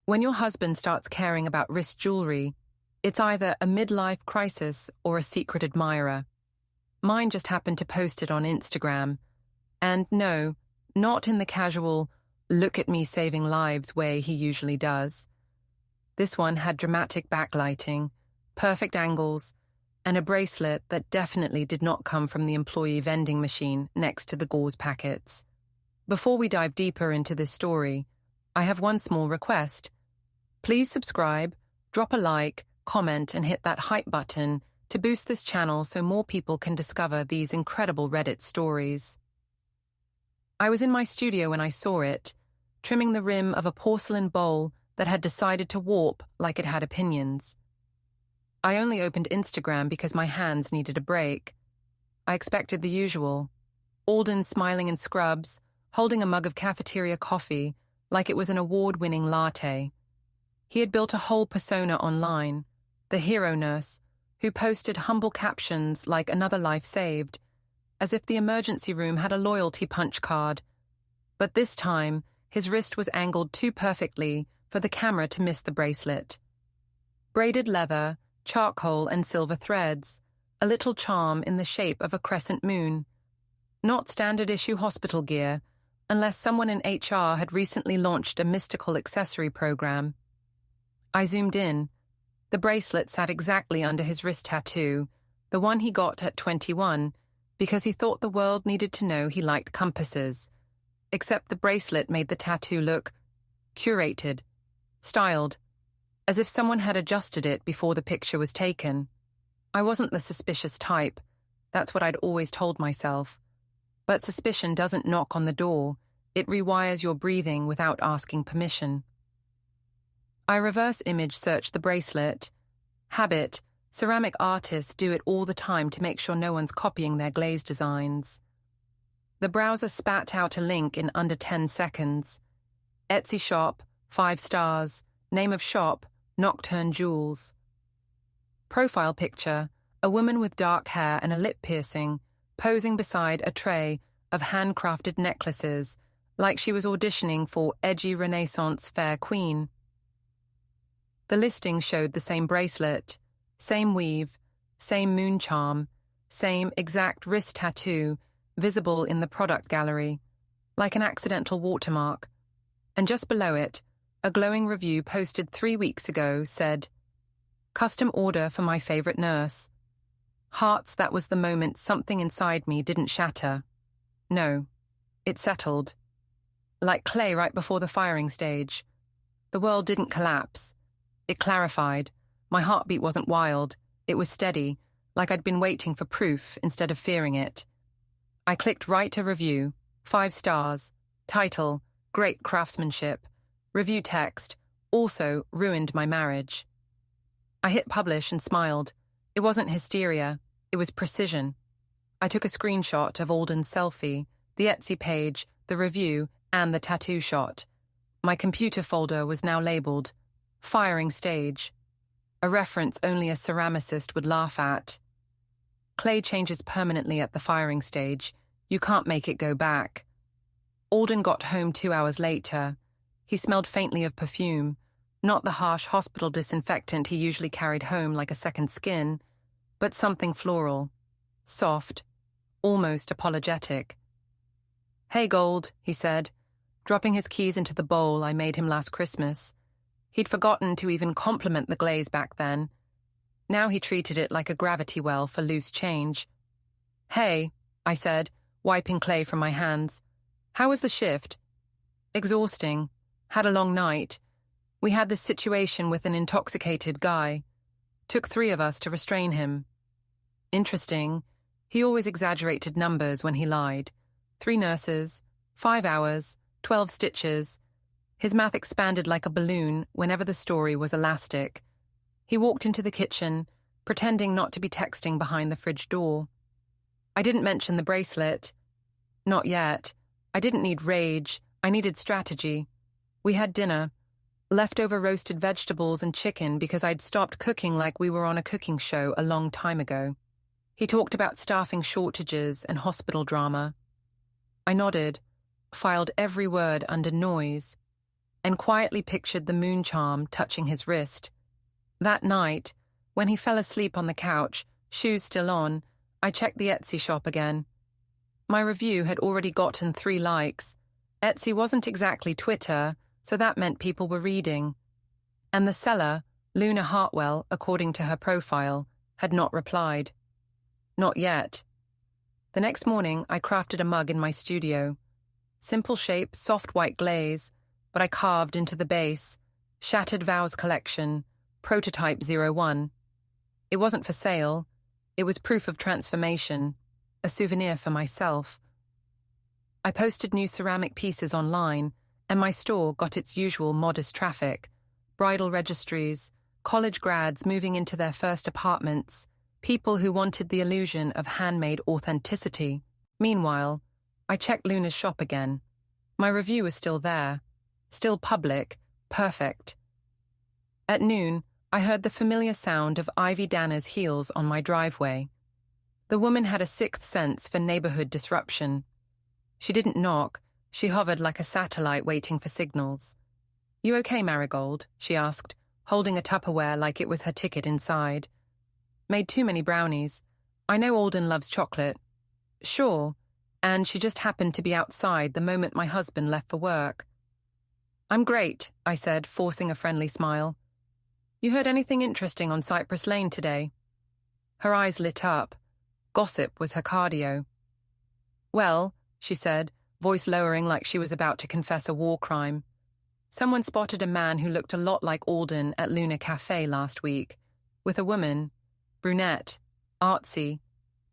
When your husband starts caring about wrist jewelry, it's either a midlife crisis or a secret admirer. Mine just happened to post it on Instagram. And no, not in the casual, look at me saving lives way he usually does. This one had dramatic backlighting, perfect angles, and a bracelet that definitely did not come from the employee vending machine next to the gauze packets. Before we dive deeper into this story, I have one small request. Please subscribe, drop a like, comment, and hit that hype button to boost this channel so more people can discover these incredible Reddit stories. I was in my studio when I saw it, trimming the rim of a porcelain bowl that had decided to warp like it had opinions. I only opened Instagram because my hands needed a break. I expected the usual. Alden smiling in scrubs, holding a mug of cafeteria coffee like it was an award-winning latte. He had built a whole persona online, the hero nurse, who posted humble captions like another life saved, as if the emergency room had a loyalty punch card. But this time, his wrist was angled too perfectly for the camera to miss the bracelet. Braided leather, charcoal and silver threads, a little charm in the shape of a crescent moon. Not standard-issue hospital gear, unless someone in HR had recently launched a mystical accessory program. I zoomed in. The bracelet sat exactly under his wrist tattoo, the one he got at 21, because he thought the world needed to know he liked compasses. Except the bracelet made the tattoo look curated, styled, as if someone had adjusted it before the picture was taken. I wasn't the suspicious type. That's what I'd always told myself. But suspicion doesn't knock on the door. It rewires your breathing without asking permission. I reverse image searched the bracelet. Habit, ceramic artists do it all the time to make sure no one's copying their glaze designs. The browser spat out a link in under 10 seconds. Etsy shop, 5 stars, name of shop, Nocturne Jewels. Profile picture, a woman with dark hair and a lip piercing, posing beside a tray of handcrafted necklaces, like she was auditioning for edgy Renaissance fair queen. The listing showed the same bracelet, same weave, same moon charm, same exact wrist tattoo, visible in the product gallery, like an accidental watermark. And just below it, a glowing review posted 3 weeks ago said, "Custom order for my favorite nurse." Hearts, that was the moment something inside me didn't shatter. No, it settled. Like clay right before the firing stage. The world didn't collapse. It clarified. My heartbeat wasn't wild. It was steady, like I'd been waiting for proof instead of fearing it. I clicked write a review, 5 stars, title, great craftsmanship, review text, also ruined my marriage. I hit publish and smiled. It wasn't hysteria, it was precision. I took a screenshot of Alden's selfie, the Etsy page, the review, and the tattoo shot. My computer folder was now labeled firing stage, a reference only a ceramicist would laugh at. Clay changes permanently at the firing stage. You can't make it go back. Alden got home 2 hours later. He smelled faintly of perfume, not the harsh hospital disinfectant he usually carried home like a second skin, but something floral, soft, almost apologetic. "Hey, Gold," he said, dropping his keys into the bowl I made him last Christmas. He'd forgotten to even compliment the glaze back then. Now he treated it like a gravity well for loose change. "Hey," I said, wiping clay from my hands. "How was the shift?" "Exhausting. Had a long night. We had this situation with an intoxicated guy. Took 3 of us to restrain him." Interesting. He always exaggerated numbers when he lied. 3 nurses, 5 hours, 12 stitches. His math expanded like a balloon whenever the story was elastic. He walked into the kitchen, pretending not to be texting behind the fridge door. I didn't mention the bracelet. Not yet. I didn't need rage. I needed strategy. We had dinner. Leftover roasted vegetables and chicken because I'd stopped cooking like we were on a cooking show a long time ago. He talked about staffing shortages and hospital drama. I nodded, filed every word under noise. and quietly pictured the moon charm touching his wrist. That night, when he fell asleep on the couch, shoes still on, I checked the Etsy shop again. My review had already gotten 3 likes. Etsy wasn't exactly Twitter, so that meant people were reading. And the seller, Luna Hartwell, according to her profile, had not replied. Not yet. The next morning, I crafted a mug in my studio. Simple shape, soft white glaze, but I carved into the base, Shattered Vows Collection, Prototype 01. It wasn't for sale. It was proof of transformation, a souvenir for myself. I posted new ceramic pieces online, and my store got its usual modest traffic. Bridal registries, college grads moving into their first apartments, people who wanted the illusion of handmade authenticity. Meanwhile, I checked Luna's shop again. My review was still there, still public, perfect. At noon, I heard the familiar sound of Ivy Danner's heels on my driveway. The woman had a sixth sense for neighborhood disruption. She didn't knock, she hovered like a satellite waiting for signals. "You okay, Marigold?" she asked, holding a Tupperware like it was her ticket inside. "Made too many brownies. I know Alden loves chocolate." "Sure," and she just happened to be outside the moment my husband left for work. "I'm great," I said, forcing a friendly smile. "You heard anything interesting on Cypress Lane today?" Her eyes lit up. Gossip was her cardio. "Well," she said, voice lowering like she was about to confess a war crime. "Someone spotted a man who looked a lot like Alden at Luna Cafe last week, with a woman, brunette, artsy,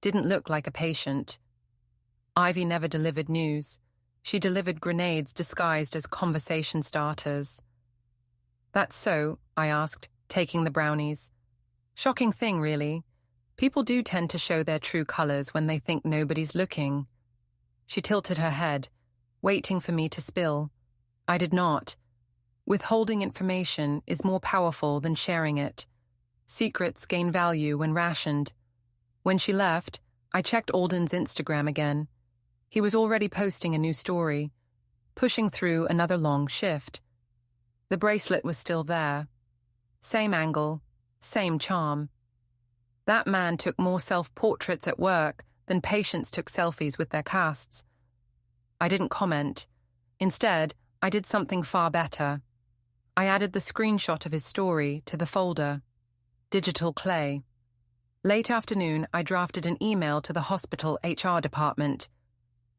didn't look like a patient." Ivy never delivered news. She delivered grenades disguised as conversation starters. "That's so?" I asked, taking the brownies. "Shocking thing, really. People do tend to show their true colors when they think nobody's looking." She tilted her head, waiting for me to spill. I did not. Withholding information is more powerful than sharing it. Secrets gain value when rationed. When she left, I checked Alden's Instagram again. He was already posting a new story, pushing through another long shift. The bracelet was still there. Same angle, same charm. That man took more self-portraits at work than patients took selfies with their casts. I didn't comment. Instead, I did something far better. I added the screenshot of his story to the folder. Digital clay. Late afternoon, I drafted an email to the hospital HR department.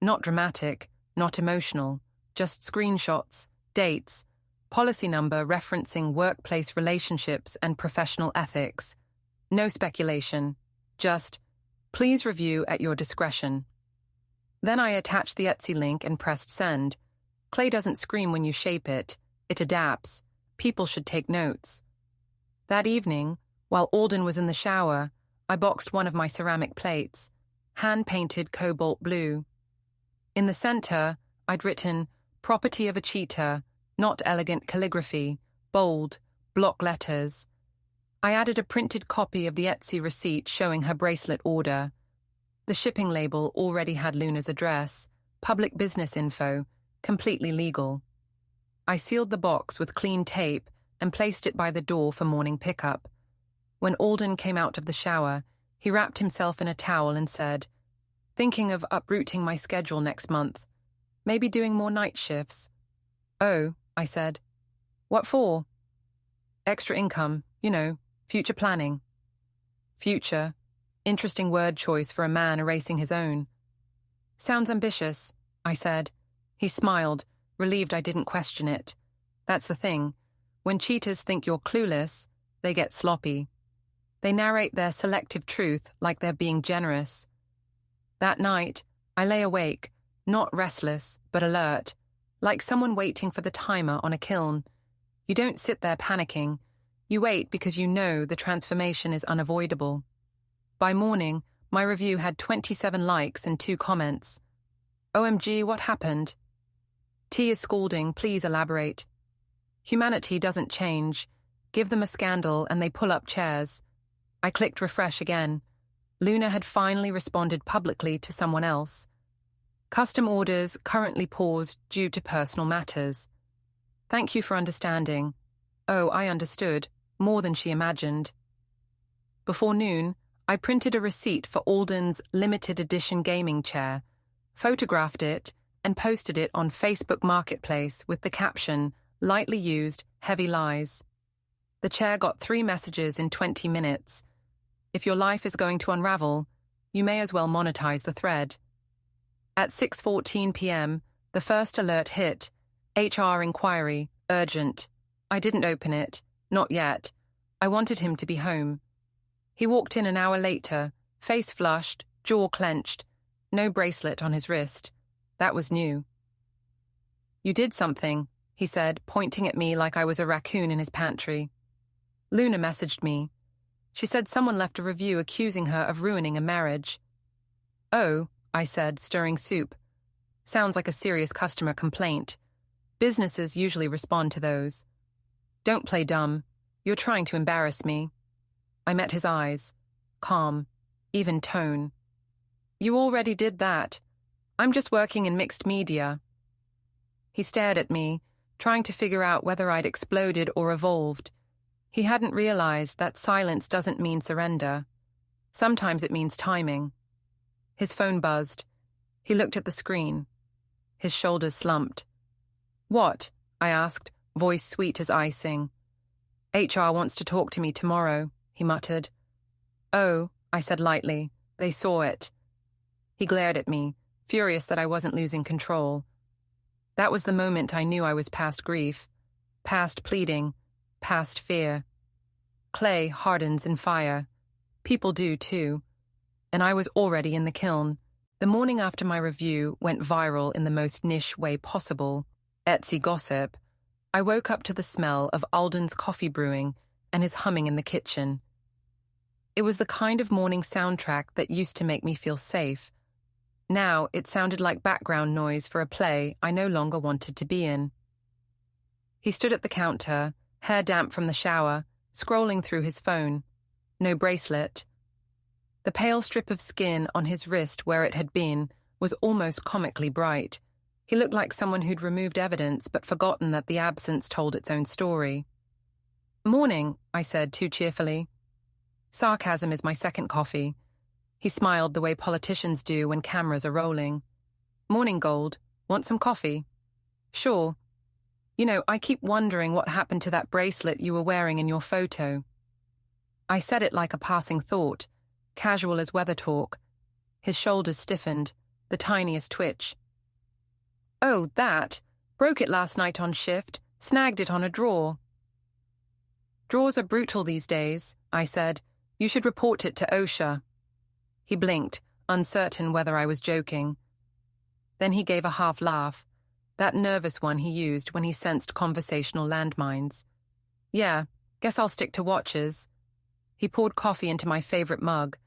Not dramatic, not emotional, just screenshots, dates, policy number referencing workplace relationships and professional ethics. No speculation, just, "Please review at your discretion." Then I attached the Etsy link and pressed send. Clay doesn't scream when you shape it, it adapts. People should take notes. That evening, while Alden was in the shower, I boxed one of my ceramic plates, hand-painted cobalt blue. In the center, I'd written, "Property of a cheater, not elegant calligraphy, bold, block letters." I added a printed copy of the Etsy receipt showing her bracelet order. The shipping label already had Luna's address, public business info, completely legal. I sealed the box with clean tape and placed it by the door for morning pickup. When Alden came out of the shower, he wrapped himself in a towel and said, "Thinking of uprooting my schedule next month. Maybe doing more night shifts." "Oh," I said. "What for?" "Extra income, future planning." Future. Interesting word choice for a man erasing his own. "Sounds ambitious," I said. He smiled, relieved I didn't question it. That's the thing. When cheaters think you're clueless, they get sloppy. They narrate their selective truth like they're being generous. That night, I lay awake, not restless, but alert, like someone waiting for the timer on a kiln. You don't sit there panicking. You wait because you know the transformation is unavoidable. By morning, my review had 27 likes and 2 comments. "OMG, what happened?" "T is scalding, please elaborate." Humanity doesn't change. Give them a scandal and they pull up chairs. I clicked refresh again. Luna had finally responded publicly to someone else. "Custom orders currently paused due to personal matters." Thank you for understanding. Oh, I understood, more than she imagined. Before noon, I printed a receipt for Alden's limited edition gaming chair, photographed it, and posted it on Facebook Marketplace with the caption, "Lightly used, heavy lies." The chair got 3 messages in 20 minutes. If your life is going to unravel, you may as well monetize the thread. At 6:14 p.m., the first alert hit. HR inquiry, urgent. I didn't open it, not yet. I wanted him to be home. He walked in an hour later, face flushed, jaw clenched, no bracelet on his wrist. That was new. "You did something," he said, pointing at me like I was a raccoon in his pantry. Luna messaged me. She said someone left a review accusing her of ruining a marriage. "Oh," I said, stirring soup. "Sounds like a serious customer complaint. Businesses usually respond to those." "Don't play dumb. You're trying to embarrass me." I met his eyes. Calm. Even tone. "You already did that. I'm just working in mixed media." He stared at me, trying to figure out whether I'd exploded or evolved. He hadn't realized that silence doesn't mean surrender. Sometimes it means timing. His phone buzzed. He looked at the screen. His shoulders slumped. "What?" I asked, voice sweet as icing. "HR wants to talk to me tomorrow," he muttered. "Oh," I said lightly. "They saw it." He glared at me, furious that I wasn't losing control. That was the moment I knew I was past grief, past pleading, past fear. Clay hardens in fire. People do too. And I was already in the kiln. The morning after my review went viral in the most niche way possible, Etsy gossip, I woke up to the smell of Alden's coffee brewing and his humming in the kitchen. It was the kind of morning soundtrack that used to make me feel safe. Now it sounded like background noise for a play I no longer wanted to be in. He stood at the counter, hair damp from the shower, scrolling through his phone. No bracelet. The pale strip of skin on his wrist where it had been was almost comically bright. He looked like someone who'd removed evidence but forgotten that the absence told its own story. "Morning," I said too cheerfully. Sarcasm is my second coffee. He smiled the way politicians do when cameras are rolling. "Morning, Gold. Want some coffee?" "Sure. You know, I keep wondering what happened to that bracelet you were wearing in your photo." I said it like a passing thought, casual as weather talk. His shoulders stiffened, the tiniest twitch. "Oh, that. Broke it last night on shift, snagged it on a drawer." "Drawers are brutal these days," I said. "You should report it to OSHA." He blinked, uncertain whether I was joking. Then he gave a half laugh, that nervous one he used when he sensed conversational landmines. "Yeah, guess I'll stick to watches." He poured coffee into my favorite mug,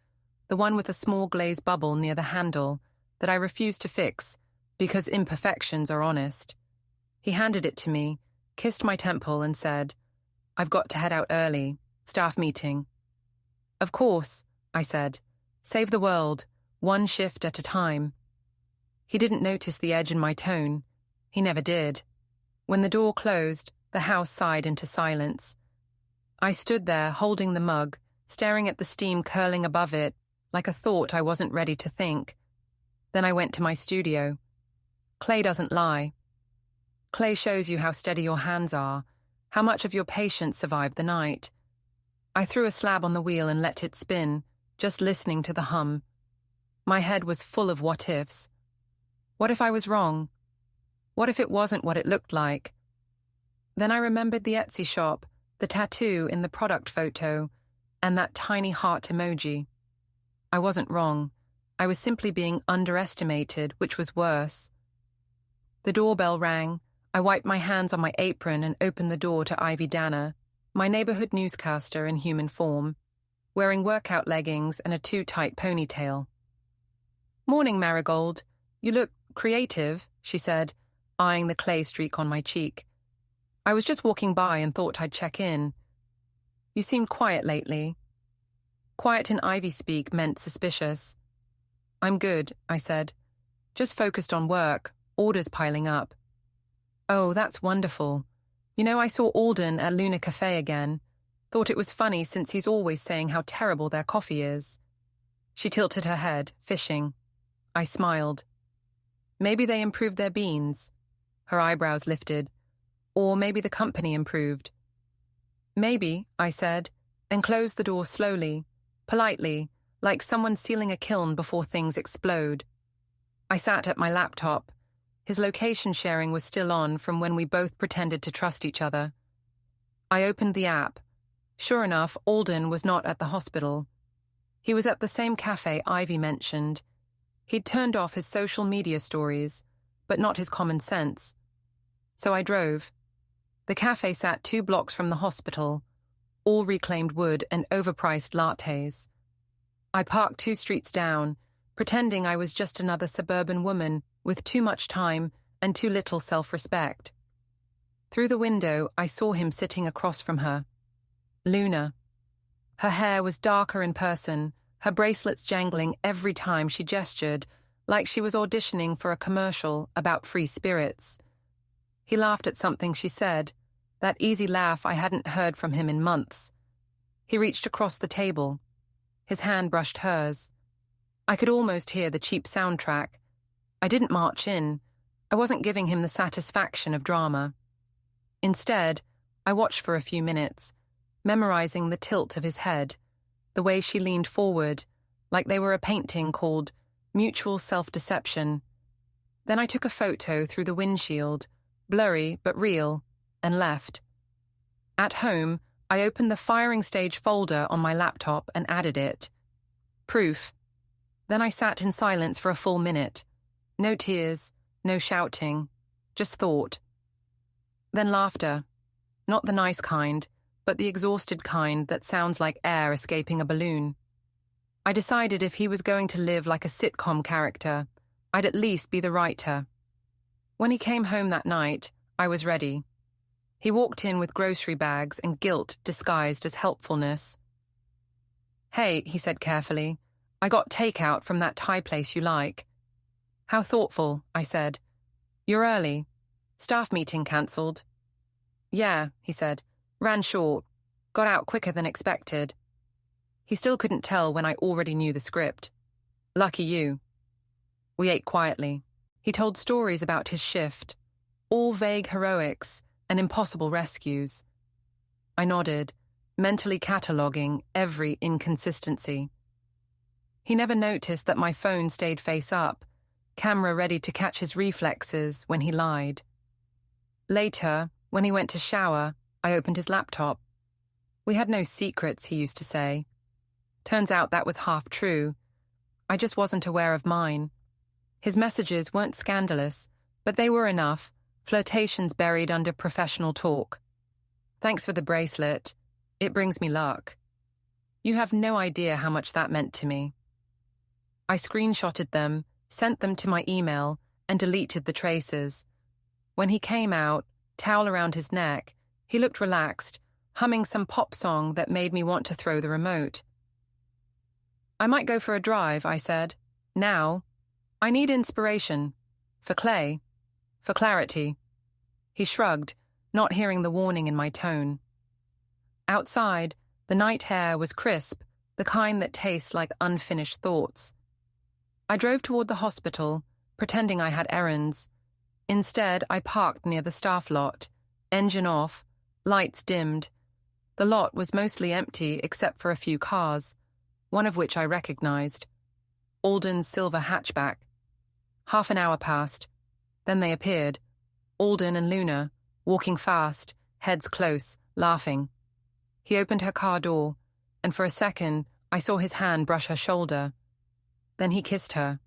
the one with a small glazed bubble near the handle that I refused to fix because imperfections are honest. He handed it to me, kissed my temple and said, "I've got to head out early. Staff meeting." "Of course," I said. "Save the world, one shift at a time." He didn't notice the edge in my tone. He never did. When the door closed, the house sighed into silence. I stood there, holding the mug, staring at the steam curling above it, like a thought I wasn't ready to think. Then I went to my studio. Clay doesn't lie. Clay shows you how steady your hands are, how much of your patience survived the night. I threw a slab on the wheel and let it spin, just listening to the hum. My head was full of what-ifs. What if I was wrong? What if it wasn't what it looked like? Then I remembered the Etsy shop, the tattoo in the product photo, and that tiny heart emoji. I wasn't wrong. I was simply being underestimated, which was worse. The doorbell rang. I wiped my hands on my apron and opened the door to Ivy Danner, my neighborhood newscaster in human form, wearing workout leggings and a too-tight ponytail. "Morning, Marigold. You look creative," she said, eyeing the clay streak on my cheek. "I was just walking by and thought I'd check in. You seemed quiet lately." Quiet in Ivy speak meant suspicious. "I'm good," I said. "Just focused on work, orders piling up." "Oh, that's wonderful." I saw Alden at Luna Cafe again. Thought it was funny since he's always saying how terrible their coffee is. She tilted her head, fishing. I smiled. Maybe they improved their beans. Her eyebrows lifted. Or maybe the company improved. Maybe, I said, and closed the door slowly, politely, like someone sealing a kiln before things explode. I sat at my laptop. His location sharing was still on from when we both pretended to trust each other. I opened the app. Sure enough, Alden was not at the hospital. He was at the same cafe Ivy mentioned. He'd turned off his social media stories, but not his common sense. So I drove. The cafe sat 2 blocks from the hospital, all reclaimed wood and overpriced lattes. I parked 2 streets down, pretending I was just another suburban woman with too much time and too little self-respect. Through the window, I saw him sitting across from her. Luna. Her hair was darker in person, her bracelets jangling every time she gestured, like she was auditioning for a commercial about free spirits. He laughed at something she said, that easy laugh I hadn't heard from him in months. He reached across the table. His hand brushed hers. I could almost hear the cheap soundtrack. I didn't march in. I wasn't giving him the satisfaction of drama. Instead, I watched for a few minutes, memorizing the tilt of his head, the way she leaned forward, like they were a painting called Mutual Self-Deception. Then I took a photo through the windshield, blurry but real, and left. At home, I opened the firing stage folder on my laptop and added it. Proof. Then I sat in silence for a full minute. No tears, no shouting, just thought. Then laughter. Not the nice kind, but the exhausted kind that sounds like air escaping a balloon. I decided if he was going to live like a sitcom character, I'd at least be the writer. When he came home that night, I was ready. He walked in with grocery bags and guilt disguised as helpfulness. "Hey," he said carefully, "I got takeout from that Thai place you like." "How thoughtful," I said. "You're early. Staff meeting cancelled." "Yeah," he said. "Ran short. Got out quicker than expected." He still couldn't tell when I already knew the script. "Lucky you." We ate quietly. He told stories about his shift, all vague heroics and impossible rescues. I nodded, mentally cataloguing every inconsistency. He never noticed that my phone stayed face up, camera ready to catch his reflexes when he lied. Later, when he went to shower, I opened his laptop. We had no secrets, he used to say. Turns out that was half true. I just wasn't aware of mine. His messages weren't scandalous, but they were enough, flirtations buried under professional talk. "Thanks for the bracelet. It brings me luck." You have no idea how much that meant to me. I screenshotted them, sent them to my email, and deleted the traces. When he came out, towel around his neck, he looked relaxed, humming some pop song that made me want to throw the remote. "I might go for a drive," I said. "Now. I need inspiration. For clay. For clarity." He shrugged, not hearing the warning in my tone. Outside, the night air was crisp, the kind that tastes like unfinished thoughts. I drove toward the hospital, pretending I had errands. Instead, I parked near the staff lot, engine off, lights dimmed. The lot was mostly empty except for a few cars, one of which I recognized. Alden's silver hatchback. Half an hour passed. Then they appeared. Alden and Luna, walking fast, heads close, laughing. He opened her car door, and for a second, I saw his hand brush her shoulder. Then he kissed her.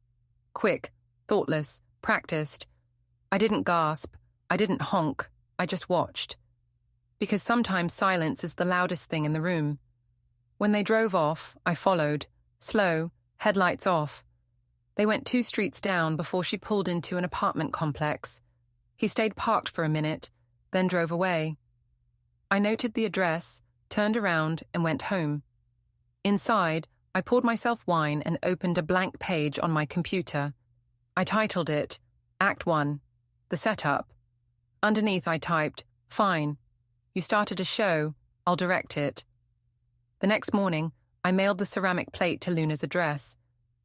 Quick, thoughtless, practiced. I didn't gasp. I didn't honk. I just watched. Because sometimes silence is the loudest thing in the room. When they drove off, I followed, slow, headlights off. They went 2 streets down before she pulled into an apartment complex. He stayed parked for a minute, then drove away. I noted the address, turned around, and went home. Inside, I poured myself wine and opened a blank page on my computer. I titled it, Act 1, The Setup. Underneath I typed, "Fine, You started a show. I'll direct it. The next morning, I mailed the ceramic plate to Luna's address.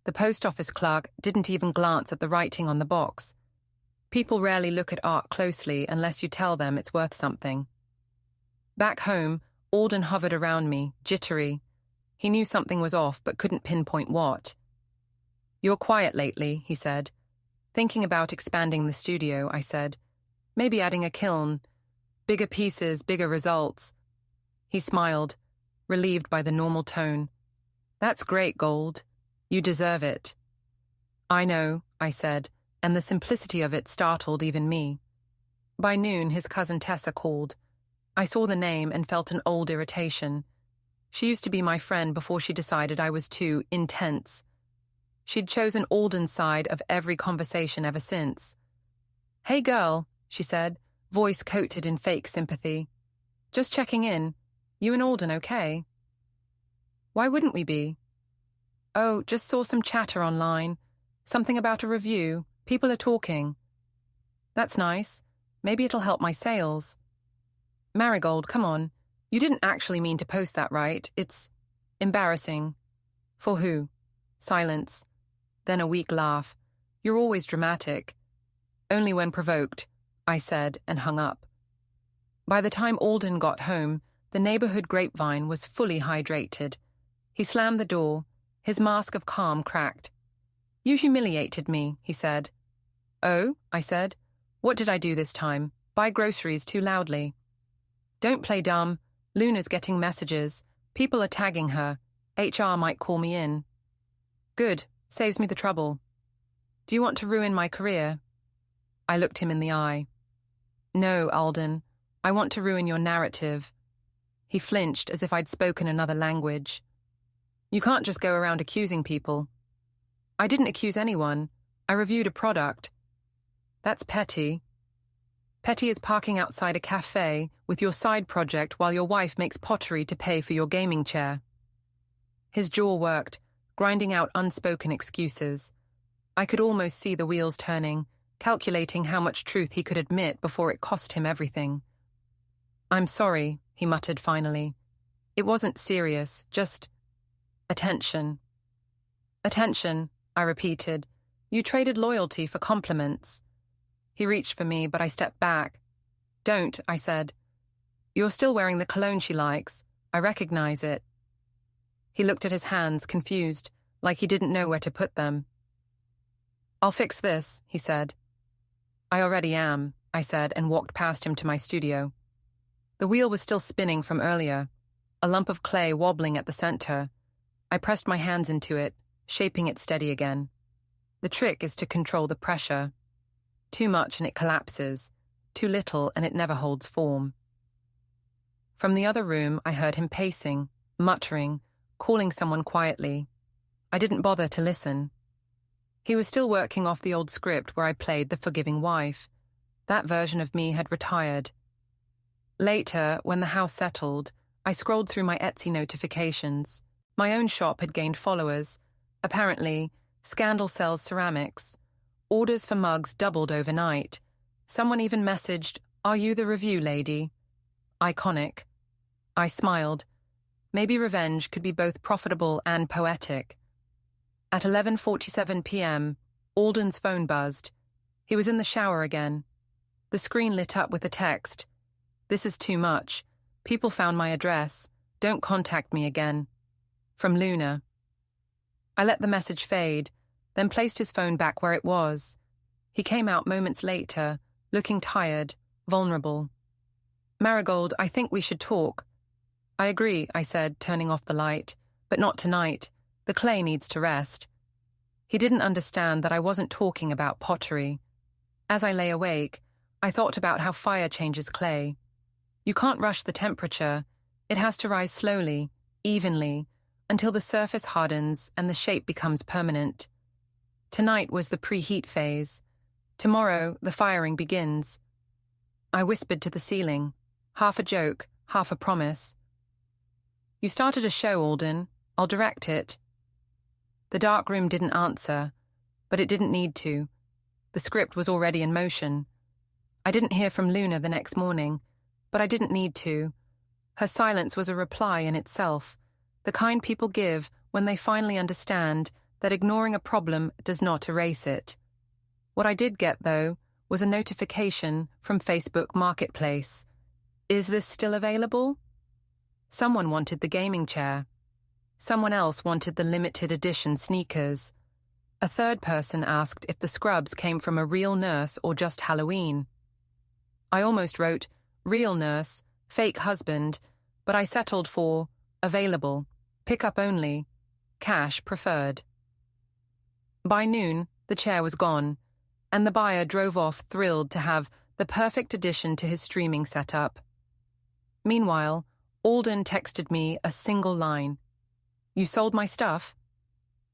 The post office clerk didn't even glance at the writing on the box. People rarely look at art closely unless you tell them it's worth something. Back home, Alden hovered around me, jittery. He knew something was off but couldn't pinpoint what. "You're quiet lately," he said. "Thinking about expanding the studio," I said. "Maybe adding a kiln. Bigger pieces, bigger results." He smiled, relieved by the normal tone. "That's great, Gold. You deserve it." "I know," I said, and the simplicity of it startled even me. By noon, his cousin Tessa called. I saw the name and felt an old irritation. She used to be my friend before she decided I was too intense. She'd chosen Alden's side of every conversation ever since. "Hey girl," she said, voice coated in fake sympathy. "Just checking in. You and Alden okay?" "Why wouldn't we be?" "Oh, just saw some chatter online. Something about a review. People are talking." "That's nice. Maybe it'll help my sales." "Marigold, come on. You didn't actually mean to post that, right? It's embarrassing." "For who?" Silence. Then a weak laugh. "You're always dramatic." "Only when provoked," I said and hung up. By the time Alden got home, the neighborhood grapevine was fully hydrated. He slammed the door. His mask of calm cracked. "You humiliated me," he said. "Oh," I said. "What did I do this time? Buy groceries too loudly?" "Don't play dumb. Luna's getting messages. People are tagging her. HR might call me in." "Good. Saves me the trouble." "Do you want to ruin my career?" I looked him in the eye. "No, Alden. I want to ruin your narrative." He flinched as if I'd spoken another language. "You can't just go around accusing people." "I didn't accuse anyone. I reviewed a product." "That's petty." "Petty is parking outside a cafe with your side project while your wife makes pottery to pay for your gaming chair." His jaw worked, grinding out unspoken excuses. I could almost see the wheels turning, calculating how much truth he could admit before it cost him everything. "I'm sorry," he muttered finally. "It wasn't serious, just attention." "Attention," I repeated. "You traded loyalty for compliments." He reached for me, but I stepped back. "Don't," I said. "You're still wearing the cologne she likes. I recognize it." He looked at his hands, confused, like he didn't know where to put them. "I'll fix this," he said. "I already am," I said, and walked past him to my studio. The wheel was still spinning from earlier, a lump of clay wobbling at the center. I pressed my hands into it, shaping it steady again. The trick is to control the pressure. Too much and it collapses. Too little and it never holds form. From the other room, I heard him pacing, muttering, calling someone quietly. I didn't bother to listen. He was still working off the old script where I played the forgiving wife. That version of me had retired. Later, when the house settled, I scrolled through my Etsy notifications. My own shop had gained followers. Apparently, Scandal sells ceramics. Orders for mugs doubled overnight. Someone even messaged, "Are you the review lady?" Iconic. I smiled. Maybe revenge could be both profitable and poetic. At 11:47 p.m., Alden's phone buzzed. He was in the shower again. The screen lit up with a text. "This is too much. People found my address. Don't contact me again." From Luna. I let the message fade, then placed his phone back where it was. He came out moments later, looking tired, vulnerable. "Marigold, I think we should talk." "I agree," I said, turning off the light. "But not tonight. The clay needs to rest." He didn't understand that I wasn't talking about pottery. As I lay awake, I thought about how fire changes clay. You can't rush the temperature. It has to rise slowly, evenly, until the surface hardens and the shape becomes permanent. Tonight was the preheat phase. Tomorrow, the firing begins. I whispered to the ceiling, half a joke, half a promise. "You started a show, Alden. I'll direct it." The dark room didn't answer, but it didn't need to. The script was already in motion. I didn't hear from Luna the next morning, but I didn't need to. Her silence was a reply in itself, the kind people give when they finally understand that ignoring a problem does not erase it. What I did get, though, was a notification from Facebook Marketplace. Is this still available? Someone wanted the gaming chair. Someone else wanted the limited edition sneakers. A third person asked if the scrubs came from a real nurse or just Halloween. I almost wrote, real nurse, fake husband, but I settled for available, pick-up only, cash preferred. By noon, the chair was gone, and the buyer drove off thrilled to have the perfect addition to his streaming setup. Meanwhile, Alden texted me a single line. You sold my stuff?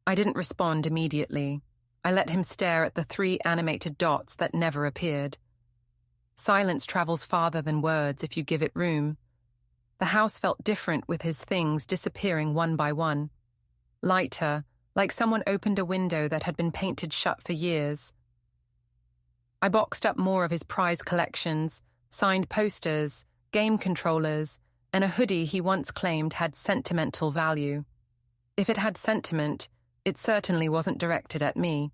I didn't respond immediately. I let him stare at the 3 animated dots that never appeared. Silence travels farther than words if you give it room. The house felt different with his things disappearing one by one. Lighter, like someone opened a window that had been painted shut for years. I boxed up more of his prize collections, signed posters, game controllers, and a hoodie he once claimed had sentimental value. If it had sentiment, it certainly wasn't directed at me.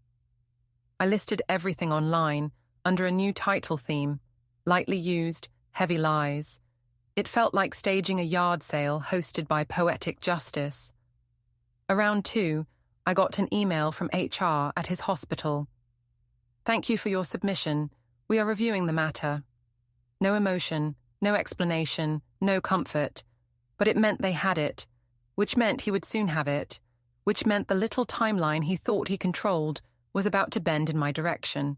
I listed everything online under a new title theme, lightly used, heavy lies. It felt like staging a yard sale hosted by Poetic Justice. Around 2, I got an email from HR at his hospital. Thank you for your submission. We are reviewing the matter. No emotion, no explanation, no comfort. But it meant they had it, which meant he would soon have it, which meant the little timeline he thought he controlled was about to bend in my direction.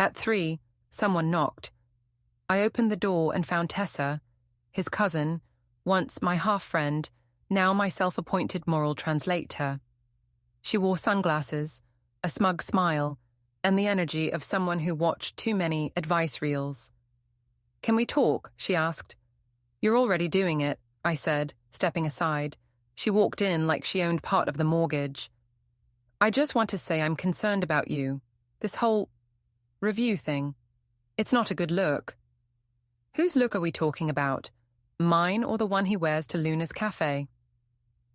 At 3, someone knocked. I opened the door and found Tessa, his cousin, once my half-friend, now my self-appointed moral translator. She wore sunglasses, a smug smile, and the energy of someone who watched too many advice reels. Can we talk? She asked. You're already doing it, I said, stepping aside. She walked in like she owned part of the mortgage. I just want to say I'm concerned about you. This whole review thing. It's not a good look. Whose look are we talking about? Mine or the one he wears to Luna's cafe?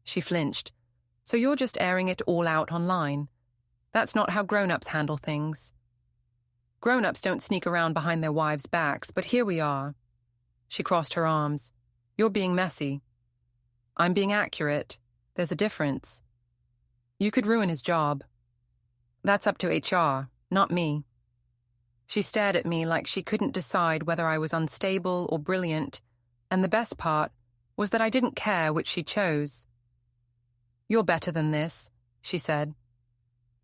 She flinched. So you're just airing it all out online. That's not how grown-ups handle things. Grown-ups don't sneak around behind their wives' backs, but here we are. She crossed her arms. You're being messy. I'm being accurate. There's a difference. You could ruin his job. That's up to HR, not me. She stared at me like she couldn't decide whether I was unstable or brilliant, and the best part was that I didn't care which she chose. You're better than this, she said.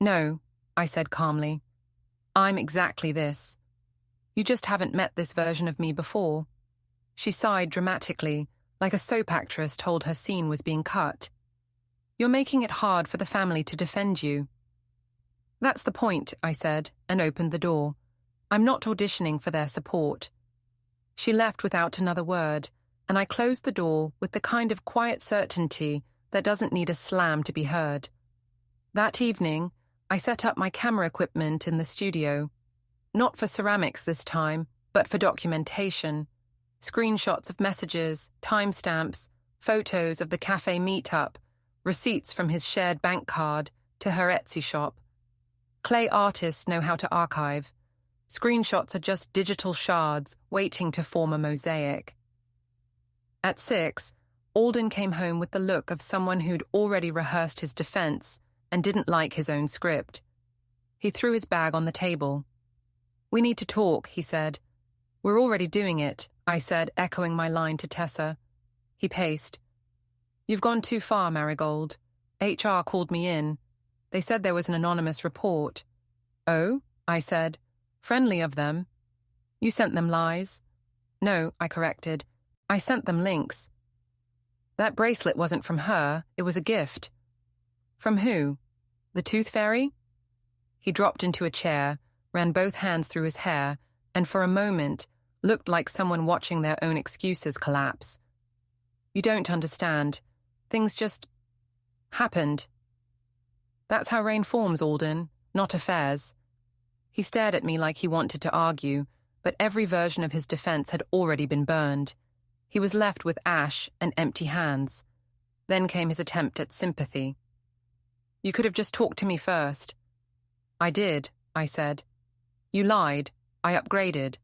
No, I said calmly. I'm exactly this. You just haven't met this version of me before. She sighed dramatically, like a soap actress told her scene was being cut. You're making it hard for the family to defend you. That's the point, I said, and opened the door. I'm not auditioning for their support. She left without another word, and I closed the door with the kind of quiet certainty that doesn't need a slam to be heard. That evening, I set up my camera equipment in the studio. Not for ceramics this time, but for documentation. Screenshots of messages, timestamps, photos of the cafe meetup, receipts from his shared bank card to her Etsy shop. Clay artists know how to archive. Screenshots are just digital shards waiting to form a mosaic. At 6, Alden came home with the look of someone who'd already rehearsed his defense and didn't like his own script. He threw his bag on the table. We need to talk, he said. We're already doing it, I said, echoing my line to Tessa. He paced. You've gone too far, Marigold. HR called me in. They said there was an anonymous report. Oh, I said. Friendly of them. You sent them lies? No, I corrected. I sent them links. That bracelet wasn't from her, it was a gift. From who? The Tooth Fairy? He dropped into a chair, ran both hands through his hair, and for a moment looked like someone watching their own excuses collapse. You don't understand. Things just happened. That's how rain forms, Alden, not affairs. He stared at me like he wanted to argue, but every version of his defense had already been burned. He was left with ash and empty hands. Then came his attempt at sympathy. "You could have just talked to me first." "I did," I said. "You lied. I upgraded."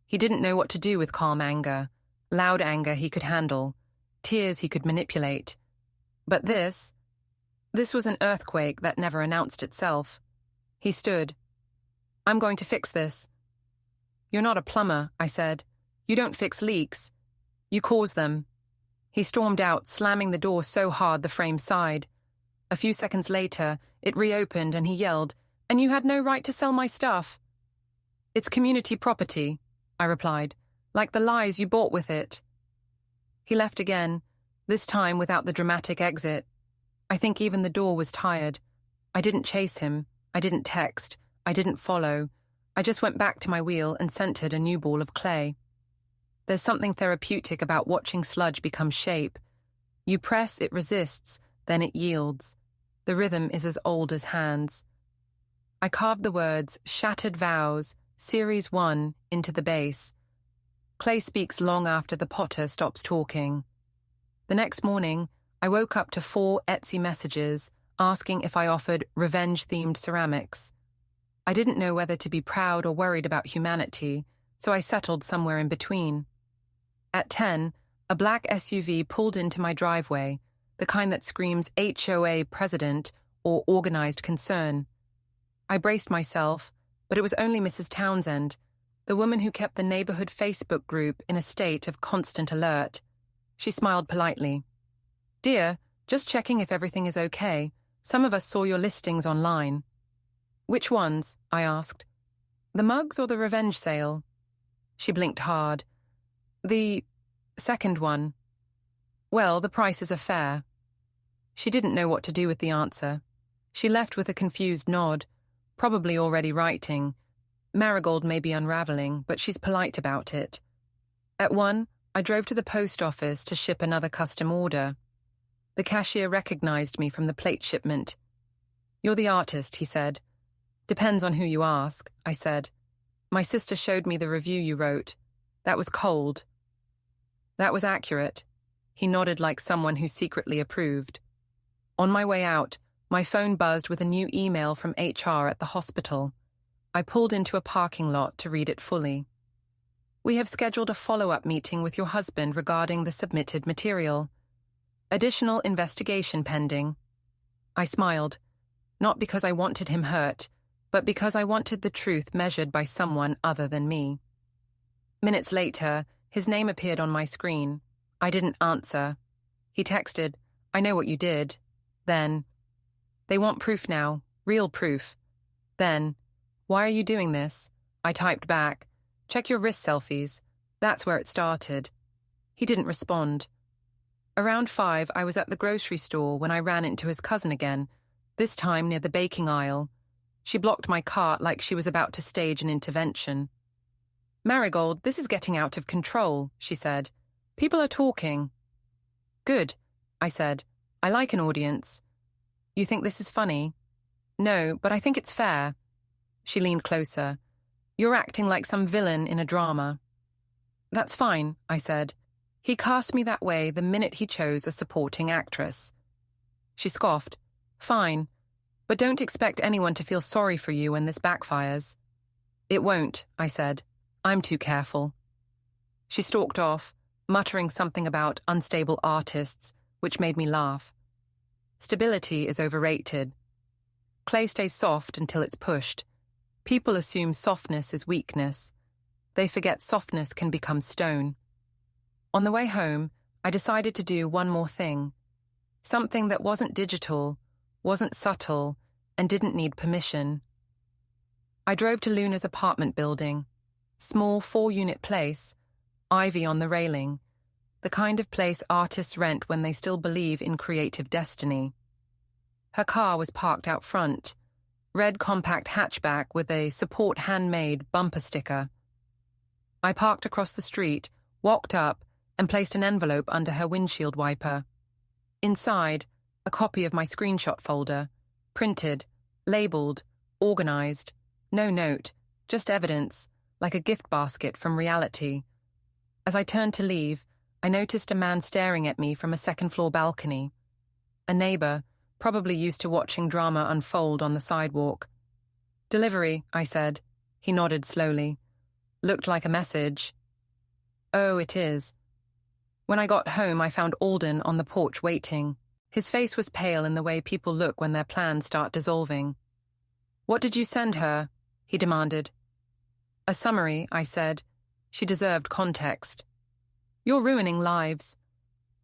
He didn't know what to do with calm anger. Loud anger he could handle. Tears he could manipulate. But this was an earthquake that never announced itself. He stood. "I'm going to fix this." "You're not a plumber," I said. "You don't fix leaks. You cause them." He stormed out, slamming the door so hard the frame sighed. A few seconds later, it reopened and he yelled, "And you had no right to sell my stuff." "It's community property," I replied, "like the lies you bought with it." He left again, this time without the dramatic exit. I think even the door was tired. I didn't chase him. I didn't text. I didn't follow. I just went back to my wheel and centered a new ball of clay. There's something therapeutic about watching sludge become shape. You press, it resists, then it yields. The rhythm is as old as hands. I carved the words "Shattered Vows, Series 1" into the base. Clay speaks long after the potter stops talking. The next morning, I woke up to 4 Etsy messages asking if I offered revenge-themed ceramics. I didn't know whether to be proud or worried about humanity, so I settled somewhere in between. At 10, a black SUV pulled into my driveway, the kind that screams HOA president or organized concern. I braced myself, but it was only Mrs. Townsend, the woman who kept the neighborhood Facebook group in a state of constant alert. She smiled politely. "Dear, just checking if everything is okay. Some of us saw your listings online." "Which ones?" I asked. "The mugs or the revenge sale?" She blinked hard. "The second one." "Well, the prices are fair." She didn't know what to do with the answer. She left with a confused nod, probably already writing. Marigold may be unraveling, but she's polite about it. At 1, I drove to the post office to ship another custom order. The cashier recognized me from the plate shipment. "You're the artist," he said. "Depends on who you ask," I said. "My sister showed me the review you wrote. That was cold." "That was accurate." He nodded like someone who secretly approved. On my way out, my phone buzzed with a new email from HR at the hospital. I pulled into a parking lot to read it fully. "We have scheduled a follow-up meeting with your husband regarding the submitted material. Additional investigation pending." I smiled, not because I wanted him hurt, but because I wanted the truth measured by someone other than me. Minutes later, his name appeared on my screen. I didn't answer. He texted, "I know what you did." Then, "They want proof now, real proof." Then, "Why are you doing this?" I typed back, "Check your wrist selfies." That's where it started. He didn't respond. Around 5, I was at the grocery store when I ran into his cousin again, this time near the baking aisle. She blocked my cart like she was about to stage an intervention. "Marigold, this is getting out of control," she said. "People are talking." "Good," I said. "I like an audience." "You think this is funny?" "No, but I think it's fair." She leaned closer. "You're acting like some villain in a drama." "That's fine," I said. "He cast me that way the minute he chose a supporting actress." She scoffed. "Fine, but don't expect anyone to feel sorry for you when this backfires." "It won't," I said. "I'm too careful." She stalked off, muttering something about unstable artists, which made me laugh. Stability is overrated. Clay stays soft until it's pushed. People assume softness is weakness. They forget softness can become stone. On the way home, I decided to do one more thing. Something that wasn't digital, wasn't subtle, and didn't need permission. I drove to Luna's apartment building. Small 4-unit place, ivy on the railing. The kind of place artists rent when they still believe in creative destiny. Her car was parked out front. Red compact hatchback with a support handmade bumper sticker. I parked across the street, walked up, and placed an envelope under her windshield wiper. Inside, a copy of my screenshot folder, printed, labeled, organized, no note, just evidence, like a gift basket from reality. As I turned to leave, I noticed a man staring at me from a second-floor balcony. A neighbor, probably used to watching drama unfold on the sidewalk. "Delivery," I said. He nodded slowly. "Looked like a message." "Oh, it is." When I got home, I found Alden on the porch waiting. His face was pale in the way people look when their plans start dissolving. "What did you send her?" he demanded. "A summary," I said. She deserved context. "You're ruining lives."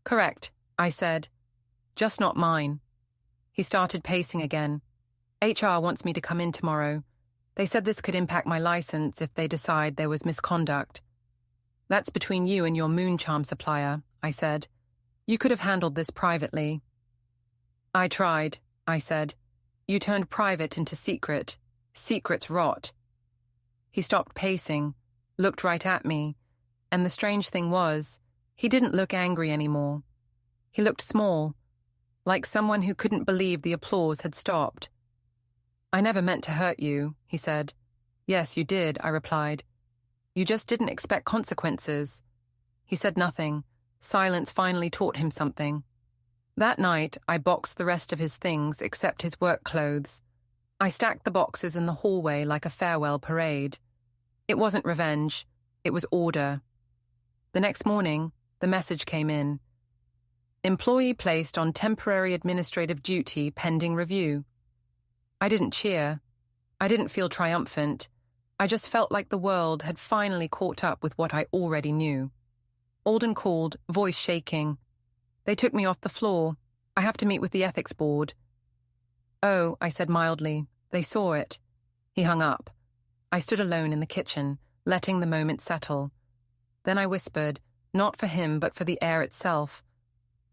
"Correct," I said. "Just not mine." He started pacing again. "HR wants me to come in tomorrow. They said this could impact my license if they decide there was misconduct." "That's between you and your moon charm supplier," I said. "You could have handled this privately." "I tried," I said. "You turned private into secret. Secrets rot." He stopped pacing, looked right at me, and the strange thing was, he didn't look angry anymore. He looked small, like someone who couldn't believe the applause had stopped. "I never meant to hurt you," he said. "Yes, you did," I replied. "You just didn't expect consequences." He said nothing. Silence finally taught him something. That night, I boxed the rest of his things except his work clothes. I stacked the boxes in the hallway like a farewell parade. It wasn't revenge, it was order. The next morning, the message came in. "Employee placed on temporary administrative duty pending review." I didn't cheer. I didn't feel triumphant. I just felt like the world had finally caught up with what I already knew. Alden called, voice shaking. "They took me off the floor. I have to meet with the ethics board." "Oh," I said mildly. "They saw it." He hung up. I stood alone in the kitchen, letting the moment settle. Then I whispered, not for him but for the air itself.